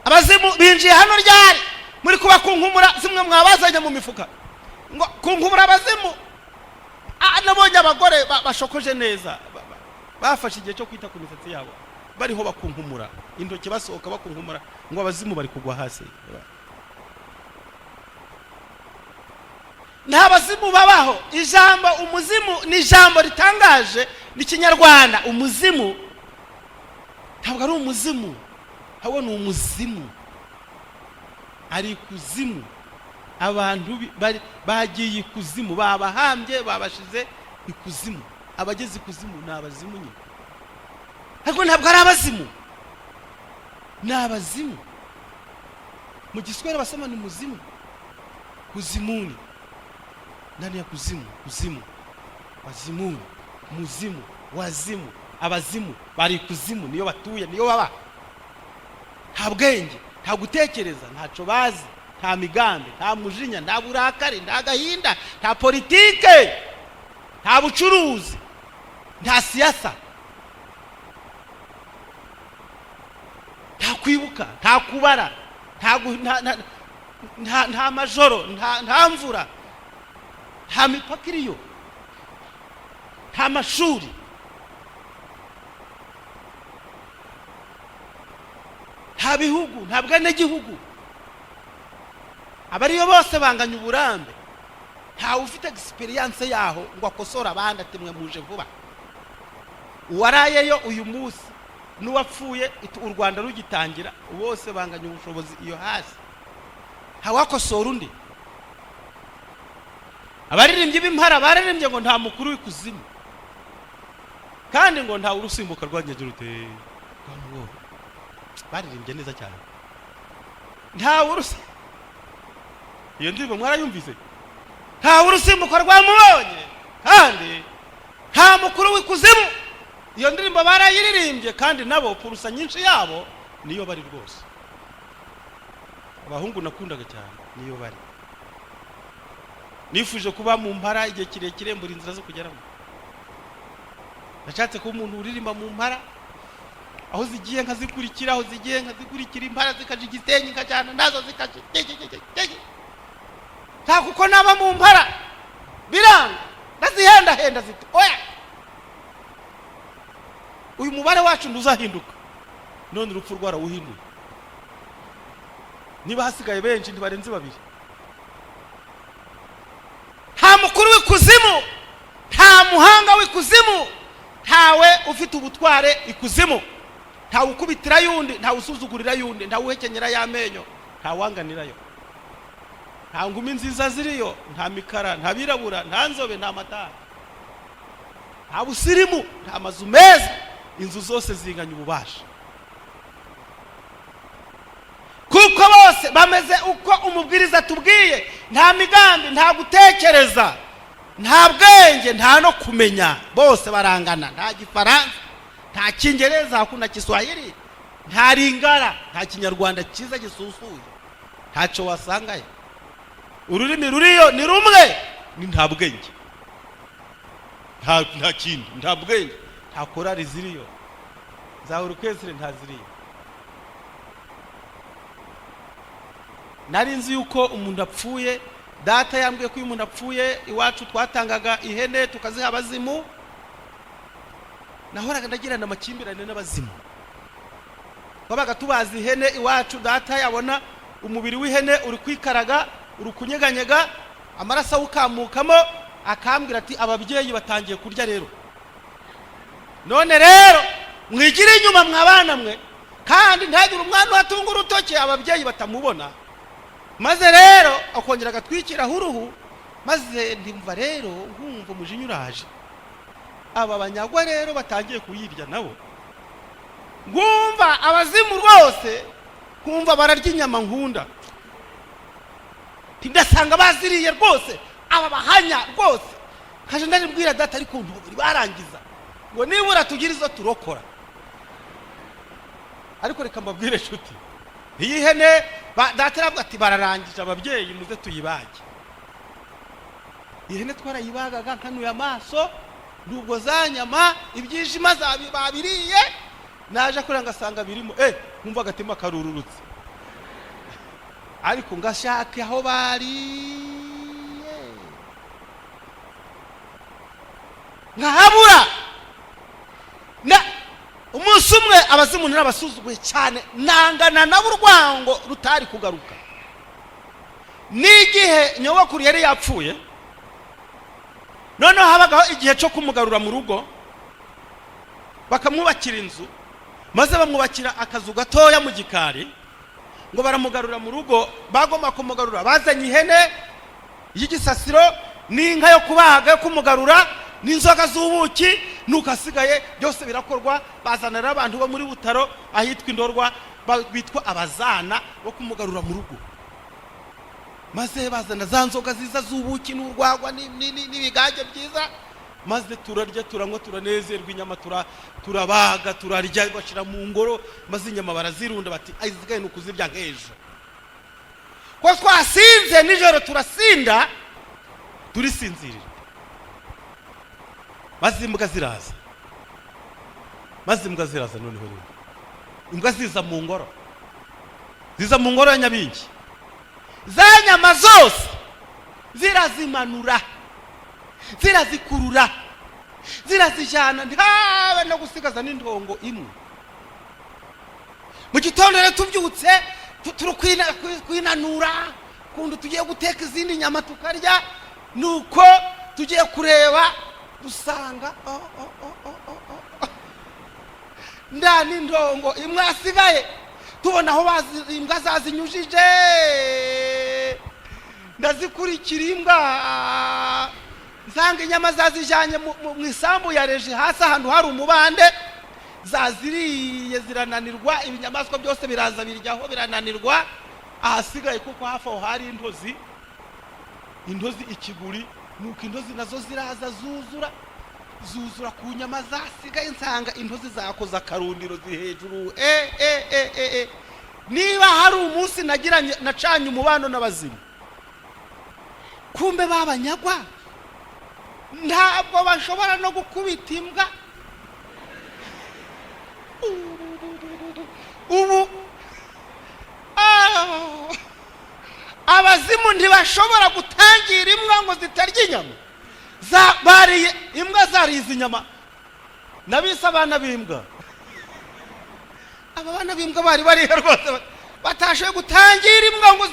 Abazimu binjiye hano ryari? Muri kuba kunkumura zimwe mwabazanye mu mifuka. Ngo kunkumura abazimu. Nabonye abagore bashokoje neza. Bafashe igihe cyo kwita ku misatsi yabo. Bariho bakunkumura. Intoki basohoka bakunkumura ngo abazimu bari kugwa hasi. Nta bazimu babaho. Ijambo umuzimu ni ijambo ritangaje ni Kinyarwanda. Umuzimu ntabwo ari umuzimu, ahubwo ni umuzimu. Ari kuzimu. Abantu bagiye ikuzimu, babahambye babashize ikuzimu. Abageze ikuzimu ni abazimu nyine. Ariko ntabwo ari abazimu, ni abazimu. Mu Giswahili basema ni muzimu. Kuzimuni. Nani ya kuzimu? Kuzimu. Wazimuni. Muzimu. Wazimu. Abazimu bari kuzimu, niyo batuye, niyo baba. Nta bwenge, nta gutekereza, ntaco bazi, nta migambi, nta mujinya, nta burakari, nta gahinda, nta politike, nta bucuruzi, nta siasa, nta kwibuka, nta kubara, nta majoro, nta mvura, nta mipaka iriyo, nta mashuri, nta bihugu, nta bwenegihugu. Abariyo bose banganya uburambe. Nta ufite experience yaho ngo akosora abandi atemwe muje vuba. Uwarayeyo uyu munsi n'uwapfuye u Rwanda rugitangira bose banganya ubushobozi iyo hasi. Hawakosora undi. Abaririmbyi b'impara baririmbye ngo nta mukuru w'ikuzimu. Kandi ngo nta urusimbuka rwanyeje rute. Baririmbye neza cyane. Nta urusi. Iyo ndirimbo mwarayumvise? Nta urusimbuka rwamubonye kandi nta mukuru w'ikuzimu. Iyo ndirimbo barayiririmbye kandi nabo purusa nyinshi yabo niyo bari rwose. Abahungu nakundaga cyane niyo bari. Nifuje kuba mu mpara igihe kirekire mbura inzira zo kugeramo. Nashatse ko umuntu uririmba mu mpara aho zigiye nkazikurikira, aho zigiye nkazikurikira, impara zikaje Gisenyi nkajyana nazo zikaje. Nta kuko naba mu mpara biranga nazihenda henda ziti oya uyu mubare wacu nduzahinduka. None urupfu rwarawuhinduye. Niba hasigaye benshi ntibarenze babiri. Nta mukuru w'ikuzimu, nta muhanga w'ikuzimu, ntawe ufite ubutware ikuzimu. Nta ukubitira yundi, nta usuzugurira yundi, nta uhekenyera y'amenyo, nta wanganirayo. Nta ngumi nziza ziriyo, nta mikara, nta birabura, nta nzobe, nta matara. Nta busirimu, nta mazu meza, inzu zose zinganya ububasha. Kuko bose bameze uko umubwiriza tubwiye, nta migambi, nta gutekereza, nta bwenge, nta no kumenya. Bose barangana, nta Gifaransa, nta Kingereza, hakuna Kiswahili, nta Lingala, nta Kinyarwanda cyiza gisusuye. Ntaco wasangaye. Ururimi ruriyo ni rumwe, ni nta bwenge. Nta kindi, nta bwenge, nta korari ziriyo. Za orchestre nta ziriyo. Nari nzi yuko umuntu apfuye, data yambwiye ko umuntu apfuye iwacu twatangaga ihene tukaziha abazimu. nahoraga ndagirana amakimbirane n'abazimu. Twabaga tubazi ihene iwacu, data yabona umubiri w'ihene uri kwikaraga, uri kunyeganyega, amaraso ukamukamo, akambwira ati ababyeyi batangiye kurya rero. None rero mwigira inyuma mwabana mwe, kandi ntagire umwana watunga urutoke ababyeyi batamubona. Maze rero akongera agatwikira uruhu, maze ndimva rero nkumva umujinya uraje. Aba banyagwa rero batangiye kuyirya nabo. Ngumva abazimu rwose, kumva bararya inyama nkunda. Ndasanga baziriye rwose, aba bahanya rwose. Kaje ndabwira data ariko ntuburi barangiza ngo nibura tugira izo turokora. Ariko reka mbabwire shuti, iyi hene data aravuga ati bararangije ababyeyi muze tuyibage. Iyi hene twarayibagaga nkanuye amaso, nubwo za nyama ibyishima babiriye, naje kuranga asanga birimo nkumva agatima karururutse. Ariko ngashaka aho bari nkahabura. Umunsi umwe abazimu n'abasuzuguye cyane, nangana na burwango rutari kugaruka. N'igihe nyogokuru yari yapfuye, noneho habagaho igihe cyo kumugarura mu rugo, bakamwubakira inzu, maze bamwubakira akazu gatoya mu gikari, ngo baramugarura mu rugo. Bagomba kumugarura bazanye ihene y'igisasiro n'inka yo kubaga yo kumugarura n'inzoga z'ubuki, nuko asigaye byose birakorwa. Bazanira abantu bo muri Butaro ahitwa Indorwa, bitwa abazana bo kumugarura mu rugo. Maze bazana za nzoga ziza z'ubuki n'urwagwa n'ibigage byiza, maze turarya turanywa turanezerwa, inyama turabaga turarya, bashira mu ngoro, maze inyama barazirunda bati ayizigaye n'ukuzirya nk'ejo. Ko twasinze nijoro turasinda turisinzirira. Maze imbwa ziraza, noneho rero imbwa ziza mu ngoro, ya Nyabingi. Za nyama zose zirazimanura, zirazikurura, zirazijyana, ntabe no gusigaza n'indongo imwe. Mu gitondo rero tubyutse kwinanura, kundi tugiye guteka izindi nyama tukarya. Nuko tugiye kureba dusanga ndani ndongo imwe asigaye. Tubona aho imbwa zazinyujije, ndazikurikira imbwa, nsanga inyama zazijyanye mu isambu ya reji hasi ahantu hari umubande. Zaziriye zirananirwa, ibinyamaswa byose biraza biryaho birananirwa. Ahasigaye kuko hafi aho hari intozi ikiguri, nuko intozi nazo ziraza zuzura ku nyama zasigaye. Nsanga intozi zakoze akarundiro hejuru. Niba hari umunsi nacanye umubano n'abazimu, kumbe babanyagwa ntabwo bashobora no gukubita imbwa. Ubu abazimu ntibashobora gutangira imbwa ngo zitarya inyama. Bariye imbwa, zarize inyama. Nabise abana b'imbwa, aba bana b'imbwa bari rwose batashoboye gutangira imbwa ngo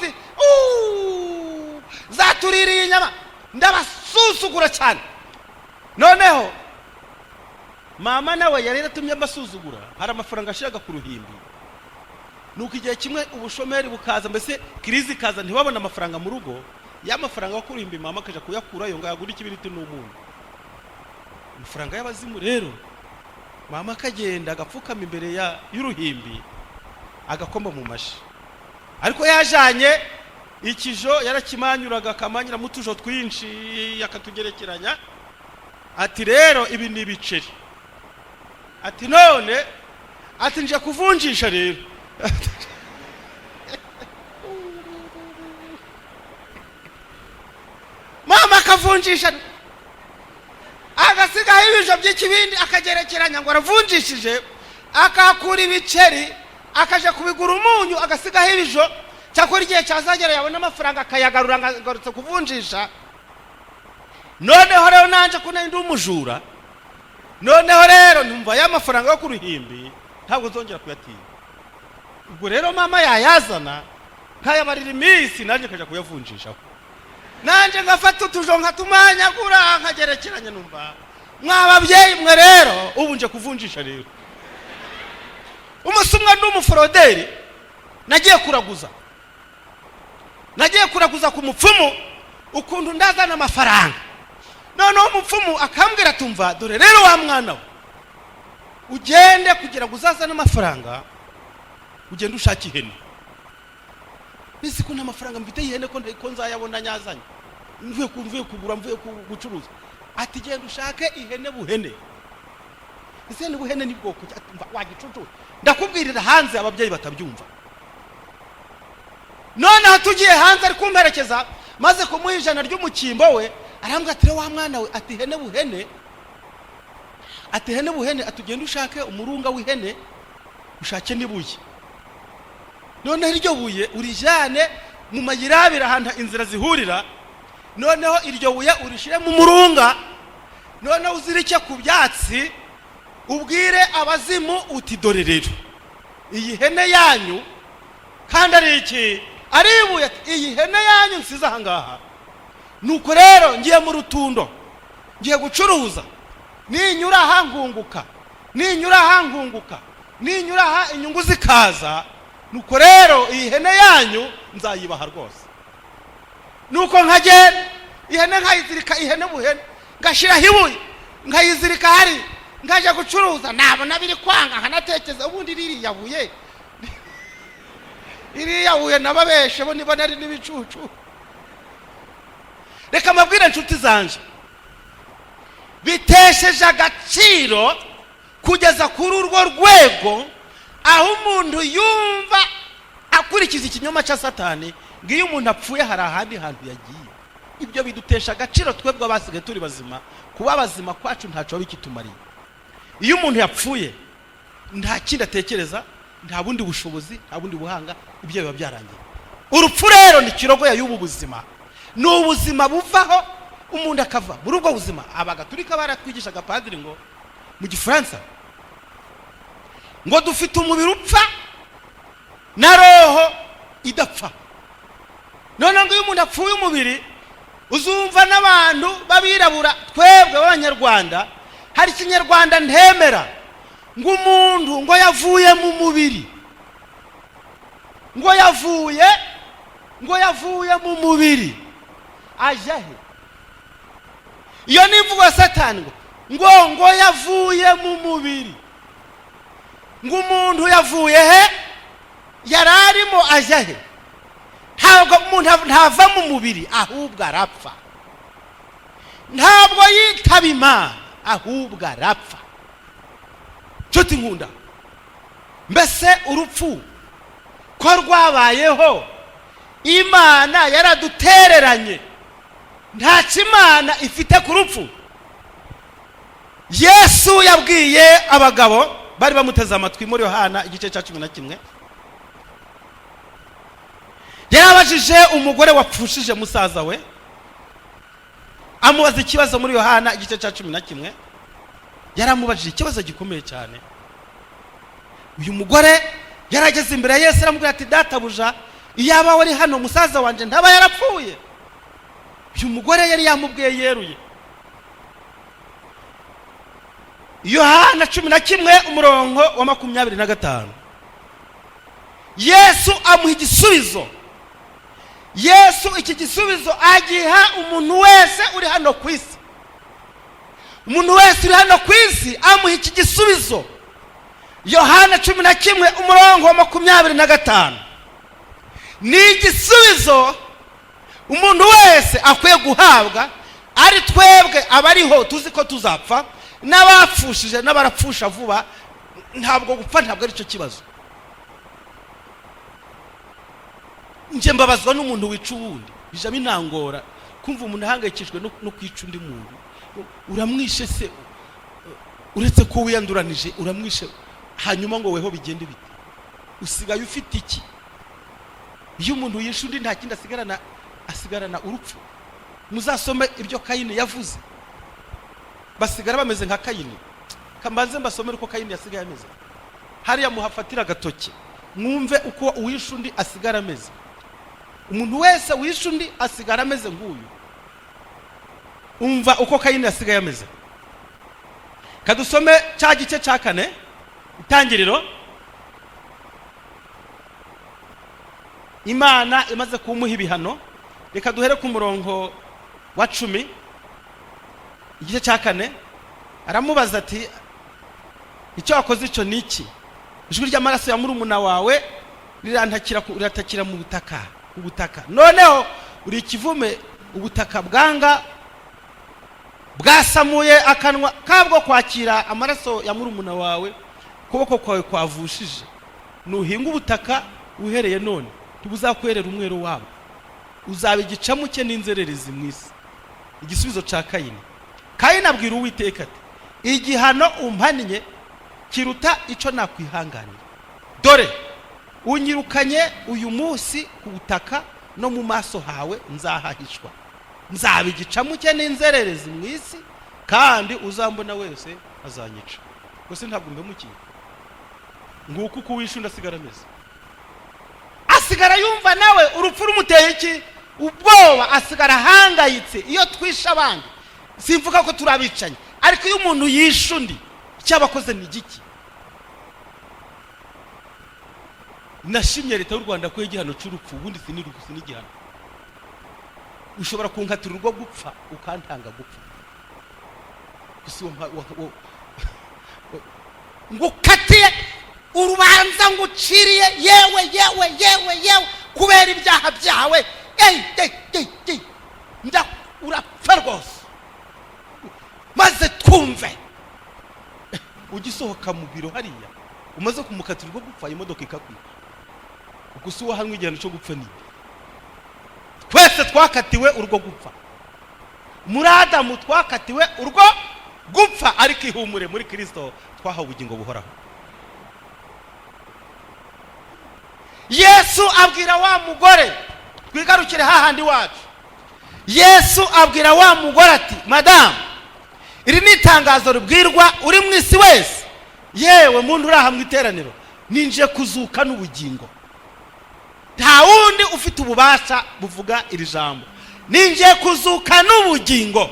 zatuririye inyama. Ndabasusugura cyane. Noneho mama nawe yari yatumye mbasuzugura, hari amafaranga ashiraga ku ruhimbi. Nuko igihe kimwe ubushomeri bukaza, mbese kirizi kaza, ntibabona amafaranga mu rugo. Ya mafaranga yo kuruhimbi mama akaja kuyakurayo ngo yagura ikibiriti n'umuntu. Amafaranga y'abazimu rero mama akagenda agapfukama imbere y'uruhimbi agakomba mu mashi. Ariko yajanye ikijo yarakimanyuraga, akamanyira mu tujo twinshi yakatugerekeranya. Ati rero ibi ni ibiceri. Ati none, ati nje kuvunjisha rero. Mama akavunjisha, agasigaho ibijo by'ikibindi akagerekeranya ngo aravunjishije, akakura ibiceri akaje kubigura umunyu, agasigaho ibijo. Cyakora igihe cyazagera yabona amafaranga akayagarura, agarutse kuvunjisha. Noneho rero nanje kunenda umujura, noneho rero numva ya mafaranga yo ku ruhimbi ntabwo nzongera kuyatinya. Ubwo rero mama yayazana nkayabarira iminsi nanjye kaja kuyavunjishaho, nanjye ngafata utujonka tumanyagura nkagerekeranya. Numva mwababyeyi mwe rero ubu nje kuvunjisha. Rero umusumwa n'umuforoderi nagiye kuraguza ku mupfumu ukuntu ndazana amafaranga. Noneho umupfumu akambwira tumva, dore rero wa mwana we, ugende kugira ngo uzazane amafaranga, ugende ushaka ihene. Bizi ko nta mafaranga mfite y'ihene ko nzayabona nyazanye, mvuye kugura, mvuye gucuruza. Ati genda ushake ihene buhene. Ese ni buhene ni bwoko wagicucu? Ndakubwirira hanze ababyeyi batabyumva. Noneho tugiye hanze ari kumperekeza, maze kumuha ijana ry'umukimbo we, arambwira ati wa mwana we, ati ihene buhene, ati ihene buhene, atugenda ushake umurunga w'ihene, ushake n'ibuye. Noneho iryo buye urijane mu mayirabira ahantu inzira zihurira, noneho iryo buye urishire mu murunga, noneho uzirike ku byatsi, ubwire abazimu uti dore rero iyi hene yanyu kandi ari iki, ari ibuye, iyi hene yanyu nsize aha ngaha. Nuko rero ngiye mu rutundo, ngiye gucuruza, ninyura aha nkunguka, ninyura aha inyungu zikaza. Nuko rero iyi hene yanyu nzayibaha rwose. Nuko nkagenda ihene nkayizirika, ihene buhene ngashiraho ibuye nkayizirika hari, ngaje gucuruza, nabona biri kwanga, nkanatekereza ubundi ririya buye nababeshe bo niba nari n'ibicucu. Reka mabwire inshuti zanje, bitesheje agaciro kugeza kuri urwo rwego aho umuntu yumva akurikiza ikinyoma cya Satani, ngiyo umuntu apfuye hari ahandi hantu yagiye. Ibyo bidutesha agaciro twebwe abasigaye turi bazima, kuba bazima kwacu ntaco bikitumariye. Iyo umuntu yapfuye nta kindi atekereza, nta bundi bushobozi, nta bundi buhanga, ibyo biba byarangiye. Urupfu rero ni kirogoya y'ubu buzima, ni ubuzima buvaho umuntu akava muri ubwo buzima. Abagatulika baratwigishaga padiri ngo mu Gifaransa ngo dufite umubiri upfa na roho idapfa. None ngo iyo umuntu apfuye umubiri, uzumva n'abantu babirabura twebwe b'Abanyarwanda, hari Kinyarwanda ntemera, ngo umuntu ngo yavuye mu mubiri, ngo yavuye mu mubiri ajahe. Iyo ni imvugo ya Satani, ngo yavuye mu mubiri, ngo umuntu yavuye he, yararimo ajahe. Ntabwo umuntu ntava mu mubiri, ahubwo arapfa. Ntabwo yitaba Imana, ahubwo arapfa. Nshuti nkunda, mbese urupfu ko rwabayeho, Imana yaradutereranye, nta kimana ifite ku rupfu. Yesu yabwiye abagabo bari bamuteze amatwi muri Yohana igice cya 11, yarabajije umugore wapfushije musaza we, amubaza ikibazo muri Yohana igice cya 11. Yaramubajije ikibazo gikomeye cyane. Uyu mugore yarageze imbere ya Yesu aramubwira ati, databuja, iyaba wari hano musaza wanje ntaba yarapfuye. Uyu mugore yari yamubwiye yeruye. Yohana 11 umurongo wa 25. Yesu amuha igisubizo. Yesu iki gisubizo agiha umuntu wese uri hano ku isi. Umuntu wese uri hano ku isi amuha iki gisubizo. Yohana 11 umurongo wa 25. Ni igisubizo umuntu wese akwiye guhabwa, ari twebwe abariho tuzi ko tuzapfa, n'abapfushije n'abarapfusha vuba. Ntabwo gupfa ntabwo ari cyo kibazo. Nje mbabazwa n'umuntu wica uwundi, bijamo intangora kumva umuntu ahangayikishwe no kwica undi muntu. Uramwishe se, uretse ko wiyanduranije uramwishe, hanyuma ngo weho bigende bite? Usigaye ufite iki? Iyo umuntu yishe undi nta kindi asigarana urupfu. Muzasome ibyo Kayini yavuze, basigara bameze nka Kayini. kambaze mbasomere uko Kayini yasigaye ameze. Hariya muhafatira agatoki mwumve uko uwisha undi asigara ameze. Umuntu wese wisha undi asigara ameze nguyu. Umva uko Kayini yasigaye ameze. Kadusome cya gice cya 4 Itangiriro. Imana imaze kumuha ibihano. Reka duhere ku murongo wa 10 igice cya 4. Aramubaza ati icyo wakoze icyo niki? Ijwi ry'amaraso ya murumuna wawe riratakira mu butaka. Noneho uri ikivume, ubutaka bwanga bwasamuye akanwa kabwo kwakira amaraso ya murumuna wawe, kuboko kwawe kwavushije. Nuhinga ubutaka uhereye none tubuzakwerera umwero wabo, uzaba igicamuke n'inzererezi mwisi. Igisubizo ca Kayini. Kayini abwira Uwiteka ati igihano umpaniye kiruta ico nakwihanganira. Dore unyirukanye uyu munsi ku butaka, no mu maso hawe nzahahishwa. Nzaba igicamuke n'inzererezi mwisi, kandi uzambona wese azanyica. Gusa ntabwo mbemukiye. Nguko uko wisha ndasigara ameze. Asigara yumva nawe urupfu rumuteye iki? Ubwoba. Asigara hangayitse. Iyo twisha abandi simvuga ko turabicanye, ariko iyo umuntu yisha undi cyabakoze ni giki? Nashimye leta y'u Rwanda ko igihano cy'urupfu, ubundi sinigihano. Ushobora kunkatira urwo gupfa ukantanga gupfa. Ngukatiye urubanza nguciriye yewe kubera ibyaha byawe. Nda urapfa rwose. Maze twumve. Ugisohoka mu biro hariya umaze kumukatira urwo gupfa, imodoka ikakwica. Gusa wahanwe igihano cyo gupfa ni. Twese twakatiwe urwo gupfa. Muri Adamu twakatiwe urwo gupfa, ariko ihumure muri Kristo twahawe ubugingo buhoraho. Yesu abwira wa mugore, twigarukire hahandi wacu. Yesu abwira wa mugore ati madamu, iri ni itangazo ribwirwa uri mu isi wese, yewe muntu uraha mu iteraniro, ninje kuzuka n'ubugingo. Nta wundi ufite ububasha buvuga iri jambo. Ninje kuzuka n'ubugingo.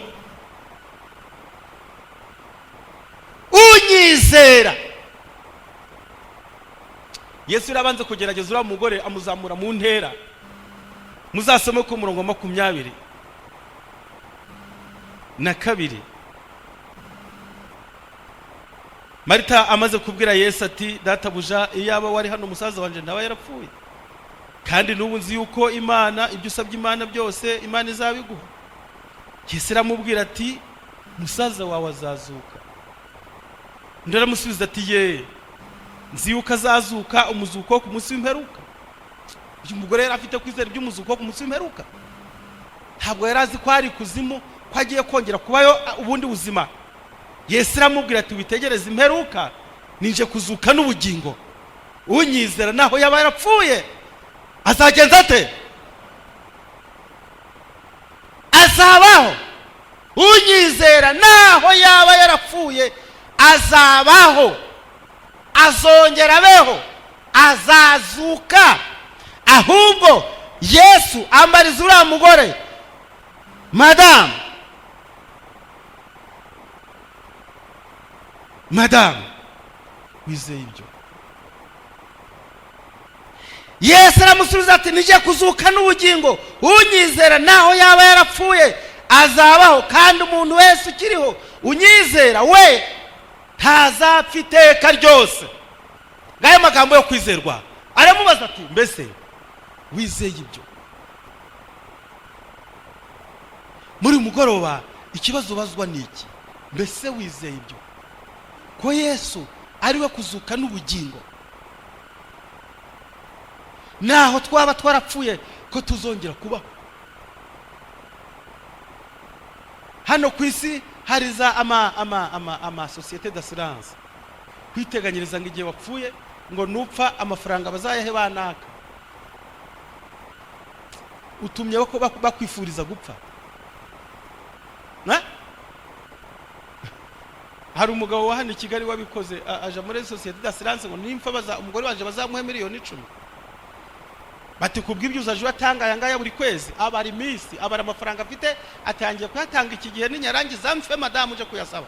Unyizera. Yesu irabanze kugerageza ura mugore amuzamura mu ntera. Muzasome ku murongo 22. Marita amaze kubwira Yesu ati databuja, iyaba wari hano umusaza wanje ndawe yarapfuye. Kandi n'ubu nzi yuko Imana ibyo usabye Imana byose Imana izabiguha. Yesu aramubwira ati musaza wawe azazuka. Ndaramusubiza ati ye, nzi yuko azazuka umuzuko ku munsi w'imperuka. Uyu mugore yari afite kwizera iby'umuzuko ku munsi w'imperuka. Ntabwo yari azi ko ari kuzimu, ko agiye kongera kubayo ubundi buzima. Yesu aramubwira ati witegereze imperuka, ninje kuzuka n'ubugingo. Unyizera naho yaba yarapfuye azagenza ate? Azabaho. Unyizera naho yaba yarapfuye azabaho, azongera abeho, azazuka. Ahubwo Yesu ambariza uriya mugore, madamu wizeye ibyo? Yesu aramusubiza ati nije kuzuka n'ubugingo. Unyizera naho yaba yarapfuye azabaho, kandi umuntu wese ukiriho unyizera we ntazapfa iteka ryose. Ngayo magambo yo kwizerwa. Aramubaza ati mbese wizeye ibyo? Muri mugoroba ikibazo bazwa niki? Mbese wizeye ibyo ko Yesu ariwe kuzuka n'ubugingo, naho twaba twarapfuye ko tuzongera kubaho? Hano ku isi hari za ama societe d'assurance kwiteganyiriza ngo igihe wapfuye ngo nupfa amafaranga bazayahe banaka. Utumye bakwifuriza gupfa. hari umugabo wa hano i Kigali wabikoze aja muri societe d'assurance ngo nimfa baza umugore waje bazamuhe miliyoni 10 bati kubw'ibyo uzaje watanga yangaya buri kwezi abari misi abara amafaranga afite atangiye kuyatanga iki gihe n'inyarangiza mfe madamu uje kuyasaba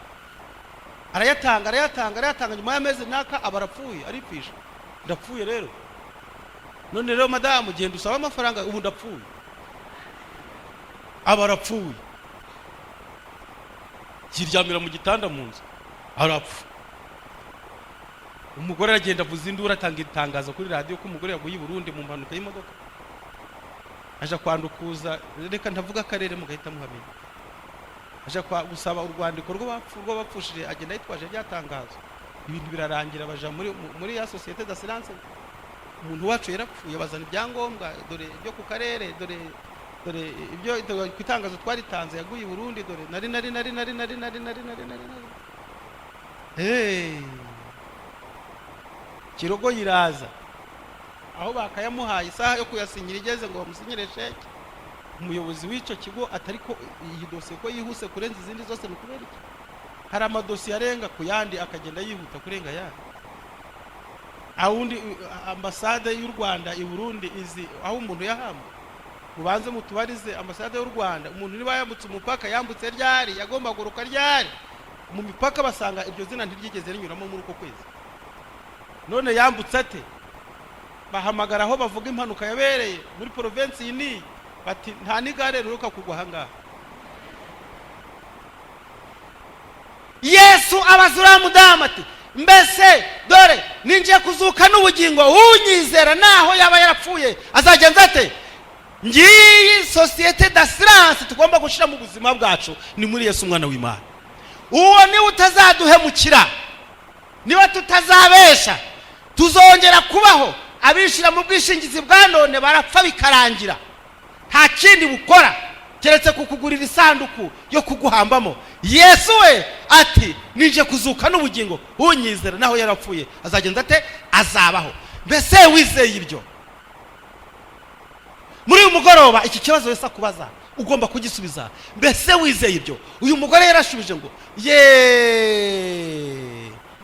arayatanga nyuma y'amezi naka abarapfuye aripfisha ndapfuye rero none rero madamu genda usaba amafaranga ubu ndapfuye abarapfuye kiryamira mu gitanda mu nzu arapfu umugore aragenda avuza induru atanga itangazo kuri radio ko umugore yaguye i Burundi mu mpanuka y'imodoka aja kwandukuza reka ndavuga akarere mugahita muhamenya aja gusaba urwandiko rw'abapfushije agenda yitwaje ryatangazo ibintu birarangira baja muri ya societe d'assurance umuntu wacu yarapfuye bazana ibyangombwa dore byo ku karere dore ibyo kwitangazo twaritanze yaguye i Burundi dore nari Kirogo yiraza aho bakayamuhaye isaha yo kuyasinyira igeze ngo bamusinyire sheke umuyobozi w'ico kigo atariko iyi dosiye ko yihuse kurenza izindi zose n'ukubera iki hari amadosiye arenga ku yandi akagenda yihuta kurenga yandi awundi ambasade y'u Rwanda i Burundi izi aho umuntu yahamba ubanze mutubarize ambasade y'u Rwanda umuntu niba yambutse umupaka yambutse ryari yagomba guruka ryari mu mipaka basanga iryo zina ntiryigeze rinyuramo muri uko kwezi none yambutse ate bahamagara aho bavuga impanuka yabereye muri province yini bati nta nigare ruruka kugwa hanga Yesu abazura mudamu ati mbese dore ninje kuzuka n'ubugingo unyizera naho yaba yarapfuye azagenza ate ngiyi societe d'assurance tugomba gushira mu buzima bwacu ni muri Yesu umwana w'Imana uwo ni utazaduhemukira niba tutazabesha tuzongera kubaho abishira mu bwishingizi bwa none barapfa bikarangira nta kindi bukora keretse kukugurira isanduku yo kuguhambamo Yesu we ati nije kuzuka n'ubugingo unyizera naho yarapfuye azagenza ate azabaho mbese wizeye ibyo muri uyu mugoroba iki kibazo wese akubaza ugomba kugisubiza mbese wizeye ibyo uyu mugore yarashubije ngo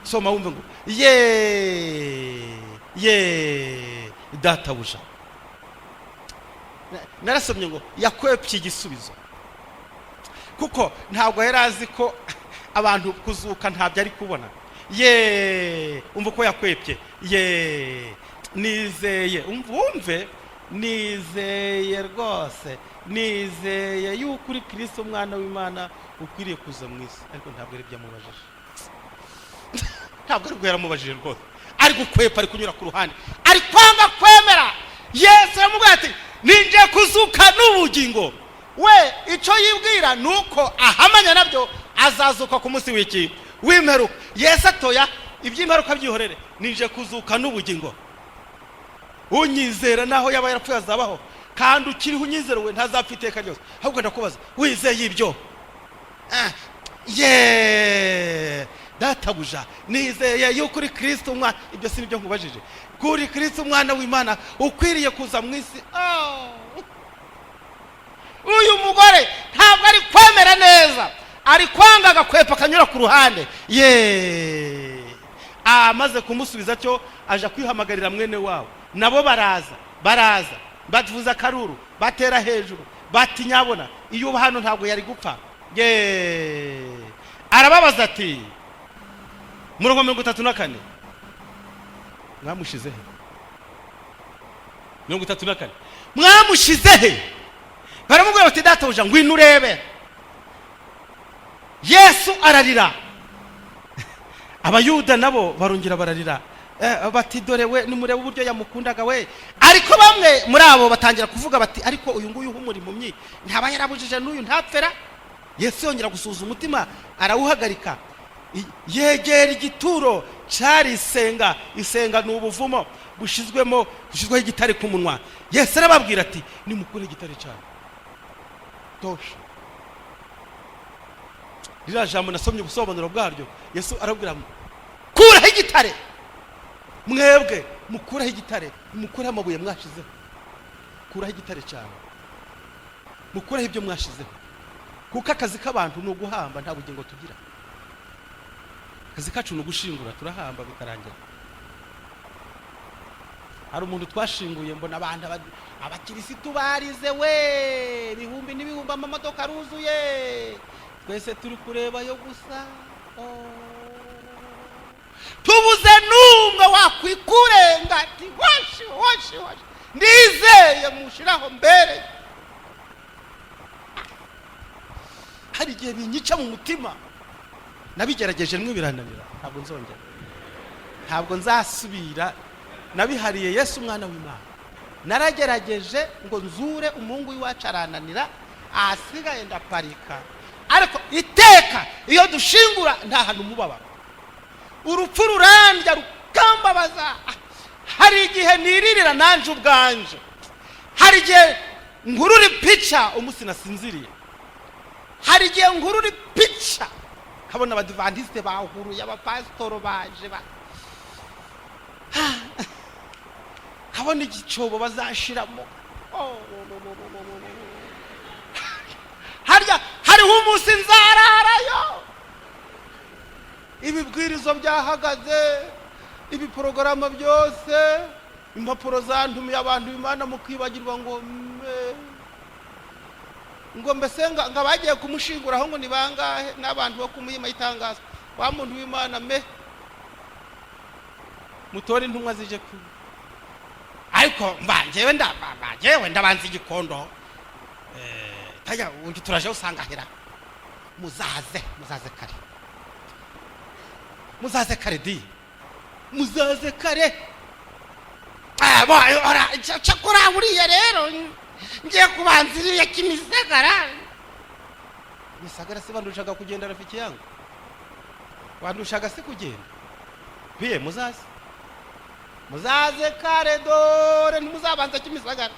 soma wumve ngo databuja narasomye ngo yakwepye igisubizo kuko ntabwo yarazi ko abantu kuzuka ntabyo ari kubona umva ko yakwepye nizeye umve nizeye rwose nizeye yuko uri Kristo umwana w'Imana ukwiriye kuza mu isi ariko ntabwo ari byamubajije ntabwo ari yaramubajije rwose ari gukwepa ari kunyura ku ruhande ari kwanga kwemera Yesu yamubwiye ati ninje kuzuka n'ubugingo we ico yibwira nuko ahamanya nabyo azazuka ku munsi w'imperuka Yesu atoya iby'imperuka byihorere ninje kuzuka n'ubugingo unyizera naho yaba yarapfuye azabaho kandi ukiriho unyizera we ntazapfa iteka ryose ahubwo ndakubaza wizeye ibyo databuja nizeye yuko uri Kristo umwana ibyo si byo nkubajije kuri Kristo umwana w'Imana ukwiriye kuza mu isi uyu mugore ntabwo ari kwemera neza ari kwanga agakwepa kanyura ku ruhande amaze kumusubiza cyo aja kwihamagarira mwene wabo nabo baraza bavuza akaruru batera hejuru bati nyabona iyo uba hano ntabwo yari gupfa arababaza ati murongo 34 mwamushizehe 34 mwamushizehe baramubwira bati databuja ngwino urebe Yesu ararira abayuda nabo barongera bararira bati dore we nimurebe uburyo yamukundaga we ariko bamwe muri abo batangira kuvuga bati ariko uyu nguyu uhumura impumyi ntaba yarabujije n'uyu ntapfera Yesu yongera gusuza umutima arawuhagarika yegera igituro cyari isenga n'ubuvumo bushizweho igitare ku munwa Yesu arababwira ati nimukure igitare cyane tosha rira jambo nasomye ubusobanuro bwaryo Yesu arabwira kuraho igitare mwebwe mukuraho igitare mukuraho amabuye mwashizeho kuraho igitare cyane mukuraho ibyo mwashizeho kuko akazi k'abantu no guhamba nta bugingo tugira akazi kacu no gushingura turahamba bikarangira. Hari umuntu twashinguye mbona abandi abakirisitu barize we bihumbi n'ibihumbi amamodoka aruzuye twese turi kureba yo gusa tubuze numwe wakwikurenga ati washi ndizeye mushiraho mbere. Hari igihe binyica mu mutima nabigerageje rimwe birananira ntabwo nzongera ntabwo nzasubira nabihariye Yesu umwana w'Imana naragerageje ngo nzure umungu w'iwacu arananira asigaye ndaparika ariko iteka iyo dushingura nta hantu mubabara urupfu rurandya rukambabaza. Hari igihe niririra nanje ubwanje hari igihe ngurura picha umunsi nasinziriye hari igihe ngurura picha kabona abadivantiste bahuruye abapasitoro baje kabona igicobo bazashiramo hariho umunsi nzararayo ibibwirizo byahagaze ibiporogaramu byose impapuro zantumiye abantu Imana mukibagirwa ngo mbese ngabagiye kumushinguraho ngo ni bangahe n'abantu bo kumuyima itangazo wa muntu w'Imana mutore intumwa zije ku ariko mbanjewe ndabanza igikondo tajya ungi turaje usangahira muzaze kare di muzaze kare ora cyakora buriya rero ngiye kubanziriye Kimisagara se bandushaga kugenda rafiki yangu bandushaga se kugenda biye muzaze kare dore ntimuzabanza Kimisagara.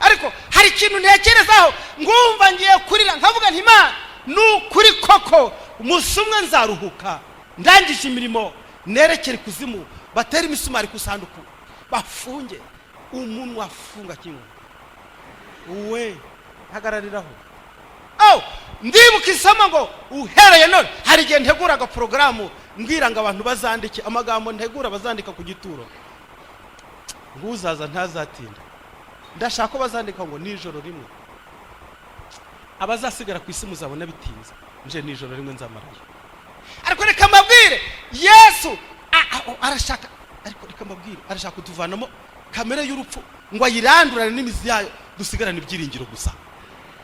Ariko hari ikintu ntekerezaho ngumva ngiye kurira nkavuga nti Imana nukuri koko umusumwe nzaruhuka ndangije imirimo nerekere kuzimu batera imisumari kusanduku bafunge umuntu wafunga kimwe uwe hagarariraho ndibuka isama ngo uhereye none hari igihe nteguraga porogaramu mbwira ngo abantu bazandike amagambo ntegura bazandika ku gituro nguzaza ntazatinda ndashaka ko bazandika ngo nijoro rimwe abazasigara ku isi muzabona bitinze nje nijoro rimwe nzamarayo. Ariko reka mbabwire Yesu arashaka kutuvanamo kamere y'urupfu ngo ayirandurane n'imizi yayo dusigarane ibyiringiro gusa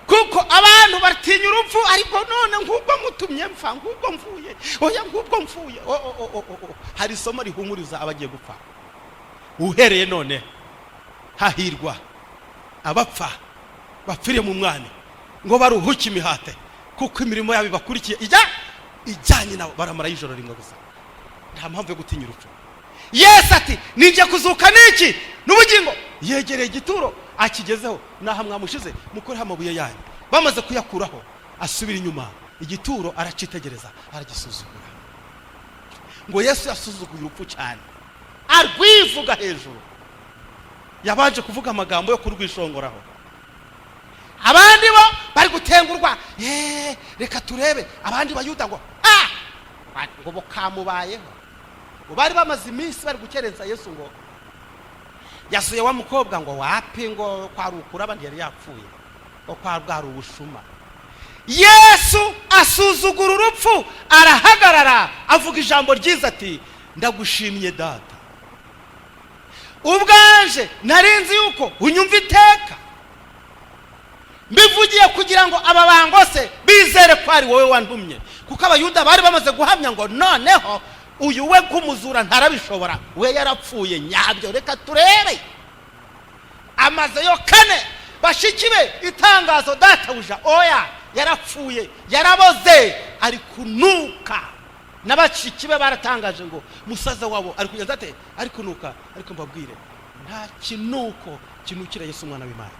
kuko abantu batinya urupfu ariko none ngubwo mutumye mfa ngubwo mvuye oya ngubwo mfuye hari isomo rihumuriza abagiye gupfa uhereye none hahirwa abapfa bapfire mu mwanya ngo baruhuke imihate kuko imirimo yabo bakurikiye ijyanye nabo baramara y'ijoro rimwe gusa nta mpamvu yo gutinya urupfu. Yesu ati ninjye kuzuka niki n'ubugingo yegereye igituro akigezeho naha mwamushize mukore amabuye yanyu bamaze kuyakuraho asubira inyuma igituro aracitegereza aragisuzugura ngo Yesu yasuzuguye urupfu cyane arwivuga hejuru yabanje kuvuga amagambo yo kurwishongoraho abandi bo bari gutengurwa reka turebe abandi bayuda ngo bokamubayeho bari bamaze iminsi bari gukerenza Yesu ngo yasuye wa mukobwa ngo wapi ngo kwarukura abandi yari yapfuye ngo kwabwara ubushuma. Yesu asuzugura urupfu arahagarara avuga ijambo ryiza ati ndagushimiye data ubwanje narinzi yuko unyumva iteka mbivugiye kugira ngo aba bangose bizere ko ari wowe wantumye kuko abayuda bari bamaze guhamya ngo noneho uyu we kumuzura ntarabishobora we yarapfuye nyabyo reka turebe amaze yo kane bashikibe itangazo databuja oya yarapfuye yaraboze ari kunuka n'abashikibe baratangaje ngo musaza wabo ari kugeza ate ari kunuka ariko mbabwire nta kinuko kinukira Yesu umwana w'Imana.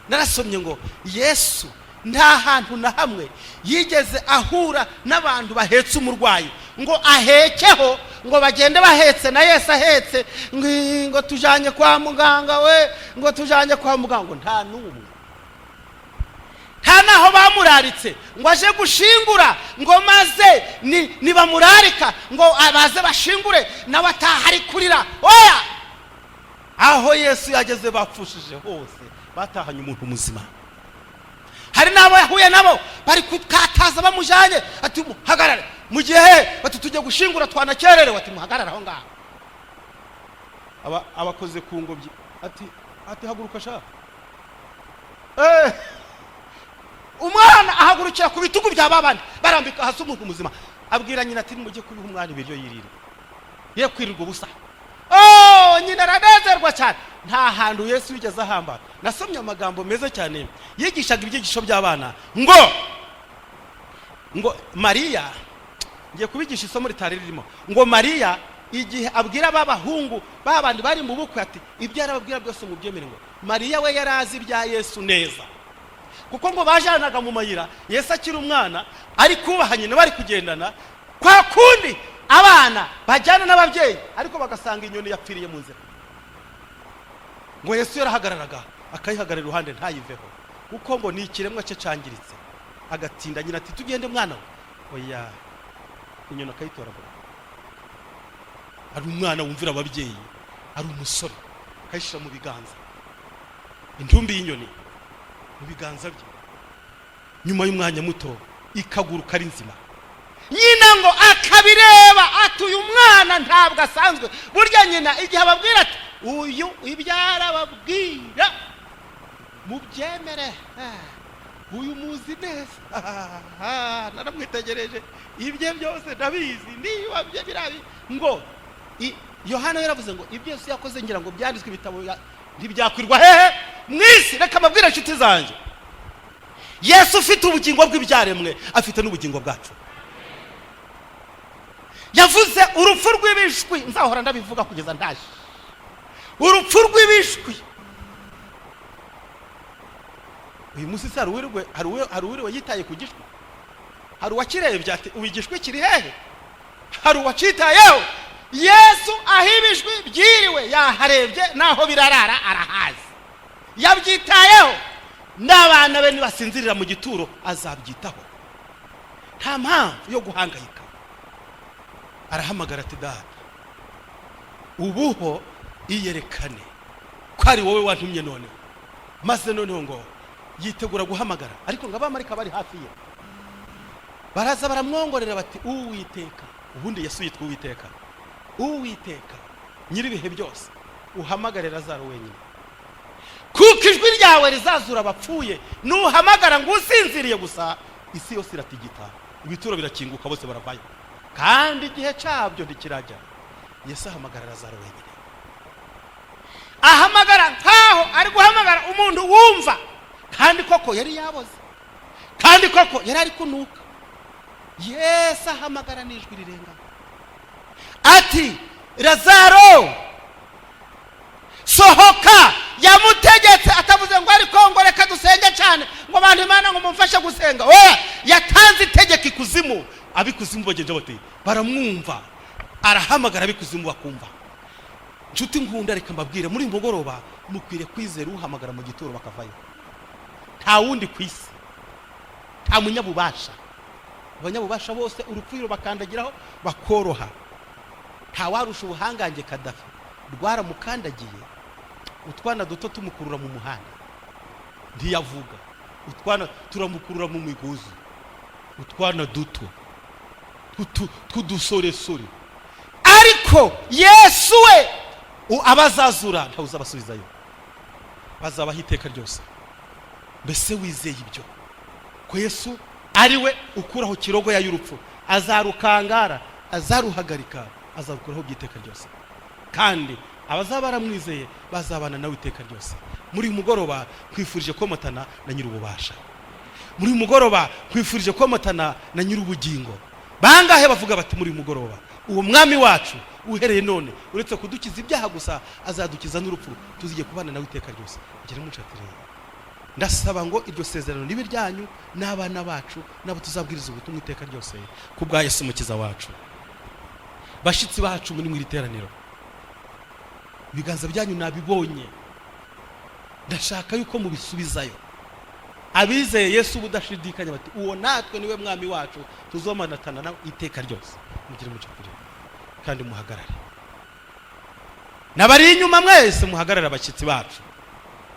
Narasomye ngo Yesu nta hantu na hamwe yigeze ahura n'abantu bahetse umurwayi ngo ahekeho ngo bagende bahetse na Yesu ahetse ngo tujanye kwa muganga we ngo tujanye kwa muganga nta nta naho bamuraritse ngo aje gushingura ngo maze nibamurarika ngo abaze bashingure nawe ataha ari kurira. Oya, aho Yesu yageze bapfushije hose batahanye umuntu muzima. Hari nabo yahuye nabo bari kukataza bamujanye ati muhagarare, mu gihe bati tujye gushingura twanakererewe, ati muhagarare aho ngaho. Abakoze ku ngobyi ati haguruka sha. Umwana ahagurukira ku bitugu bya babandi barambika hasi umuntu muzima, abwira nyina ati mujye kubiha umwana ibiryo yirira, ye kwirirwa ubusa. Nyina aranezerwa cyane. Nta hantu Yesu yigeze ahamba. Nasomye amagambo meza cyane yigishaga ibyigisho by'abana ngo Mariya, ngiye kubigisha isomo ritari ririmo, ngo Mariya igihe abwira babahungu babandi bari mu bukwe ati ibyo arababwira byose mu byemere, ngo Mariya we yarazi ibya Yesu neza, kuko ngo bajanaga mu mayira Yesu akiri umwana ari kubahanye bari kugendana kwa kundi abana bajyana n'ababyeyi, ariko bagasanga inyoni yapfiriye mu nzira. Ngo Yesu yarahagararaga akayihagarara iruhande ntayiveho, kuko ngo ni ikiremwa cye cangiritse. Agatinda nyina ati tugende mwana we, oya, inyoni akayitoragura. Ari umwana wumvira ababyeyi, ari umusore, akayishira mu biganza, intumbi y'inyoni mu biganza bye. Nyuma y'umwanya muto ikaguruka ari nzima. Nyina ngo akabireba ati uyu mwana ntabwo asanzwe. Burya nyina igihe ababwira ati uyu ibyara babwira mubyemere, uyu muzi neza, naramwitegereje ibye byose ndabizi, niba bye birabi. Ngo Yohana yaravuze ngo ibyo Yesu yakoze ngira ngo byanditswe ibitabo ntibyakwirwa hehe mwisi. Reka mabwira inshuti zanjye, Yesu ufite ubugingo bw'ibyaremwe afite n'ubugingo bwacu. Yavuze urupfu rw'ibishwi, nzahora ndabivuga kugeza ndaje. Urupfu rw'ibishwi. Uyu munsi se hari uwiriwe yitaye ku gishwi? Hari uwakirebye ati ubigishwi kiri hehe? Hari uwacitayeho? Yesu aho ibishwi byiriwe yaharebye, naho birarara arahazi. Yabyitayeho, n'abana be nibasinzirira mu gituro azabyitaho. Nta mpamvu yo guhangayika. Arahamagara ati data, ubuho iyerekane ko ari wowe wantumye none. Maze noneho ngo yitegura guhamagara, ariko ngo abamarika bari hafi ye baraza baramwongorera bati Uwiteka. Ubundi Yesu yitwa Uwiteka. Uwiteka nyiribihe byose, uhamagare Lazaro wenyine, kuko ijwi ryawe rizazura abapfuye. Nuhamagara ngo usinziriye gusa, isi yose iratigita, ibituro birakinguka, bose baravayo, kandi igihe cyabyo ntikirajya. Yesu ahamagara Lazaro wenyine. Ahamagara nkaho ari guhamagara umuntu wumva, kandi koko yari yaboze, kandi koko yari ari kunuka. Yesu ahamagara n'ijwi rirenga ati Lazaro sohoka. Yamutegetse atavuze ngo ariko ngo reka dusenge cyane ngo abantu Imana ngo mumfashe gusenga. Oya, yatanze itegeko ikuzimu, abikuzimu bagenje bati baramwumva. Arahamagara abikuzimu bakumva. Nshuti nkunda, reka mbabwire muri mugoroba mukwiriye kwizera uhamagara mu gituro bakavayo. Nta wundi kwisi, nta munyabubasha. Abanyabubasha bose urupfiro bakandagiraho bakoroha. Nta warusha ubuhangange Kadafi, rwaramukandagiye. Utwana duto tumukurura mu muhanda ntiyavuga, utwana turamukurura mu migozi, utwana duto tudusoresore. Ariko Yesu we abazazura ntawuza basubizayo, bazabaho iteka ryose. Mbese wizeye ibyo ko Yesu ari we ukuraho kirogo ya y'urupfu? Azarukangara, azaruhagarika, azarukuraho by'iteka ryose, kandi abazaba baramwizeye bazabana nawe iteka ryose. Muri mugoroba kwifurije komotana na nyir'ububasha. Muri mugoroba kwifurije komotana na nyir'ubugingo. Bangahe bavuga bati muri mugoroba uwo mwami wacu uhereye none uretse kudukiza ibyaha gusa azadukiza n'urupfu, tuzigiye kubana nawe iteka ryose. Ngire mucatireye, ndasaba ngo iryo sezerano nibe ryanyu n'abana bacu, nabo tuzabwiriza ubutumwa iteka ryose ku bwa Yesu umukiza wacu. Bashitsi bacu muri mwiri teraniro, ibiganza byanyu nabibonye, ndashaka yuko mubisubizayo. abizeye Yesu budashidikanya bati uwo natwe niwe mwami wacu tuzomanatana nawe iteka ryose. Mugire muco kuri kandi muhagarare. Nabari inyuma mwese muhagarare abashyitsi bacu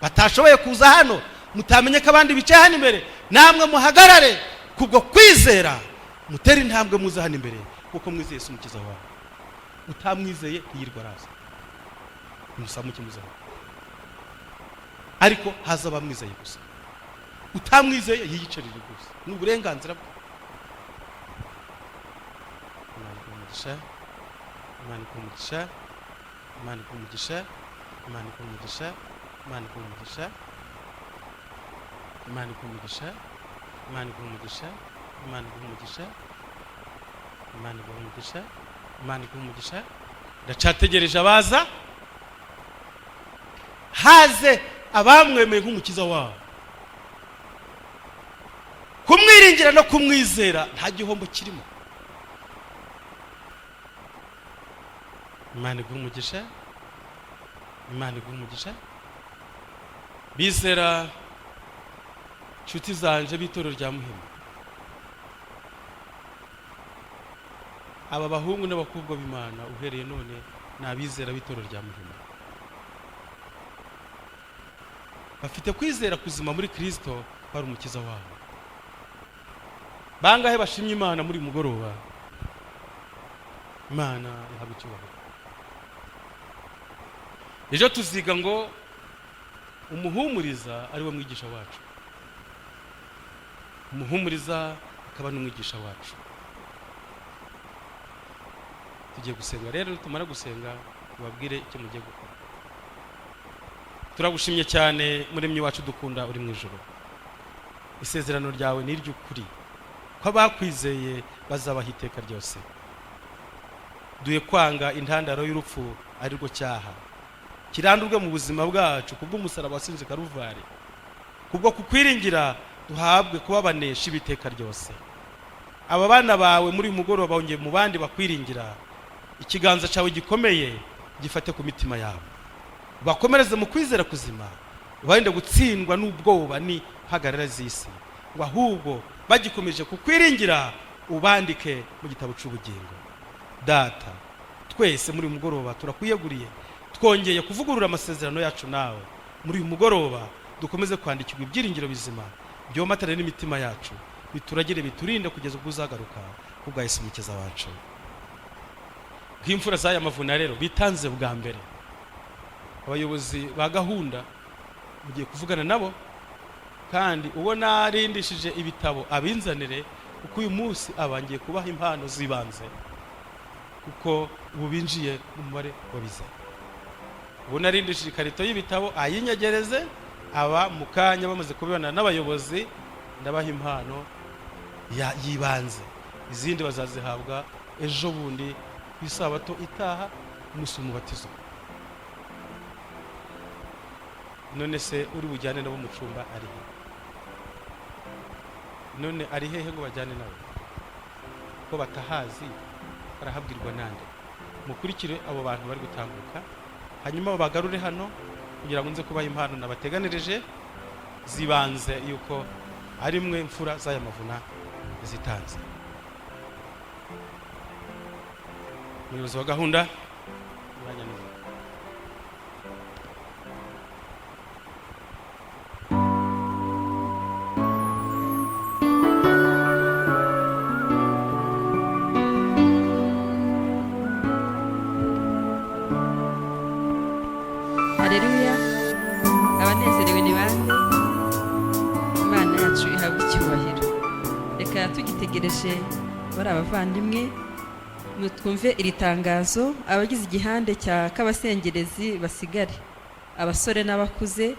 batashoboye kuza hano, mutamenye ko abandi bicaye hano imbere, namwe muhagarare kubwo kwizera mutera intambwe muza hano imbere kuko mwizeye Yesu umukiza wawe. Utamwizeye yirwa raza musamuke muzaho, ariko haza bamwizeye gusa. Utamwizeye yiyicarire gusa, ni uburenganzira bwe. Imana kumugisha, Imana kumugisha, Imana kumugisha, Imana kumugisha, Imana kumugisha, Imana kumugisha, Imana kumugisha, Imana kumugisha, Imana kumugisha. Ndacategereje abaza, haze abamwemeye nk'umukiza wabo. Kumwiringira no kumwizera nta gihombo kirimo. Imana kumugisha, Imana kumugisha. Bizera nshuti zanje b'Itorero rya Muhima, aba bahungu n'abakobwa b'Imana uhereye none nabizera b'Itorero rya Muhima, bafite kwizera kuzima muri Kristo bari umukiza wabo. Bangahe bashimye Imana muri mugoroba? Imana ihabwe icyubahiro. Ejo tuziga ngo umuhumuriza ari we mwigisha wacu, umuhumuriza akaba n'umwigisha wacu. Tugiye gusenga rero, tumara gusenga tubabwire icyo mugiye gukora. Turagushimye cyane Muremyi wacu dukunda uri mu ijuru. Isezerano ryawe ni iry'ukuri ko abakwizeye bazabaho iteka ryose. Duye kwanga intandaro y'urupfu ari rwo cyaha kirandurwe mu buzima bwacu kubw'umusaraba wasinze Karuvari. Kubwo kukwiringira duhabwe kuba banesha ibiteka ryose. Aba bana bawe muri mugoroba bongeye mu bandi bakwiringira, ikiganza cyawe gikomeye gifate ku mitima yabo, bakomereze mu kwizera kuzima, barinde gutsindwa n'ubwoba ni hagarara z'isi, ngo ahubwo bagikomeje kukwiringira ubandike mu gitabo cy'ubugingo. Data, twese muri mugoroba turakwiyeguriye, twongeye kuvugurura amasezerano yacu nawe. Muri uyu mugoroba dukomeze kwandikirwa ibyiringiro bizima byomatane n'imitima yacu, bituragire biturinde kugeza ubwo uzagaruka kubwa Yesu umukiza wacu. Nk'imfura z'aya mavuna rero bitanze bwa mbere, abayobozi ba gahunda mugiye kuvugana nabo, kandi ubona arindishije ibitabo abinzanire, kuko uyu munsi abangiye kubaha impano zibanze, kuko ubu binjiye mu mubare wabize. Ubona arindishije ikarito y'ibitabo ayinyegereze, aba mu kanya bamaze kubibana n'abayobozi ndabaha impano yibanze, izindi bazazihabwa ejo bundi ku isabato itaha umunsi w'umubatizo. None se uri bujyane nabo mu cyumba ari he? None ari hehe ngo bajyane nabo ko batahazi? Barahabwirwa nande? Mukurikire abo bantu bari gutambuka, hanyuma bagarure hano kugira ngo nze kubaha impano nabateganirije zibanze yuko ari mwe mfura z'aya mavuna zitanze. Umuyobozi wa gahunda mwanya neza. Haleluya. Abanezerewe ni bande? Imana yacu ihabwe icyubahiro. Reka tugitegereje bari abavandimwe twumve iri tangazo. Abagize igihande cya kabasengerezi basigare, abasore n'abakuze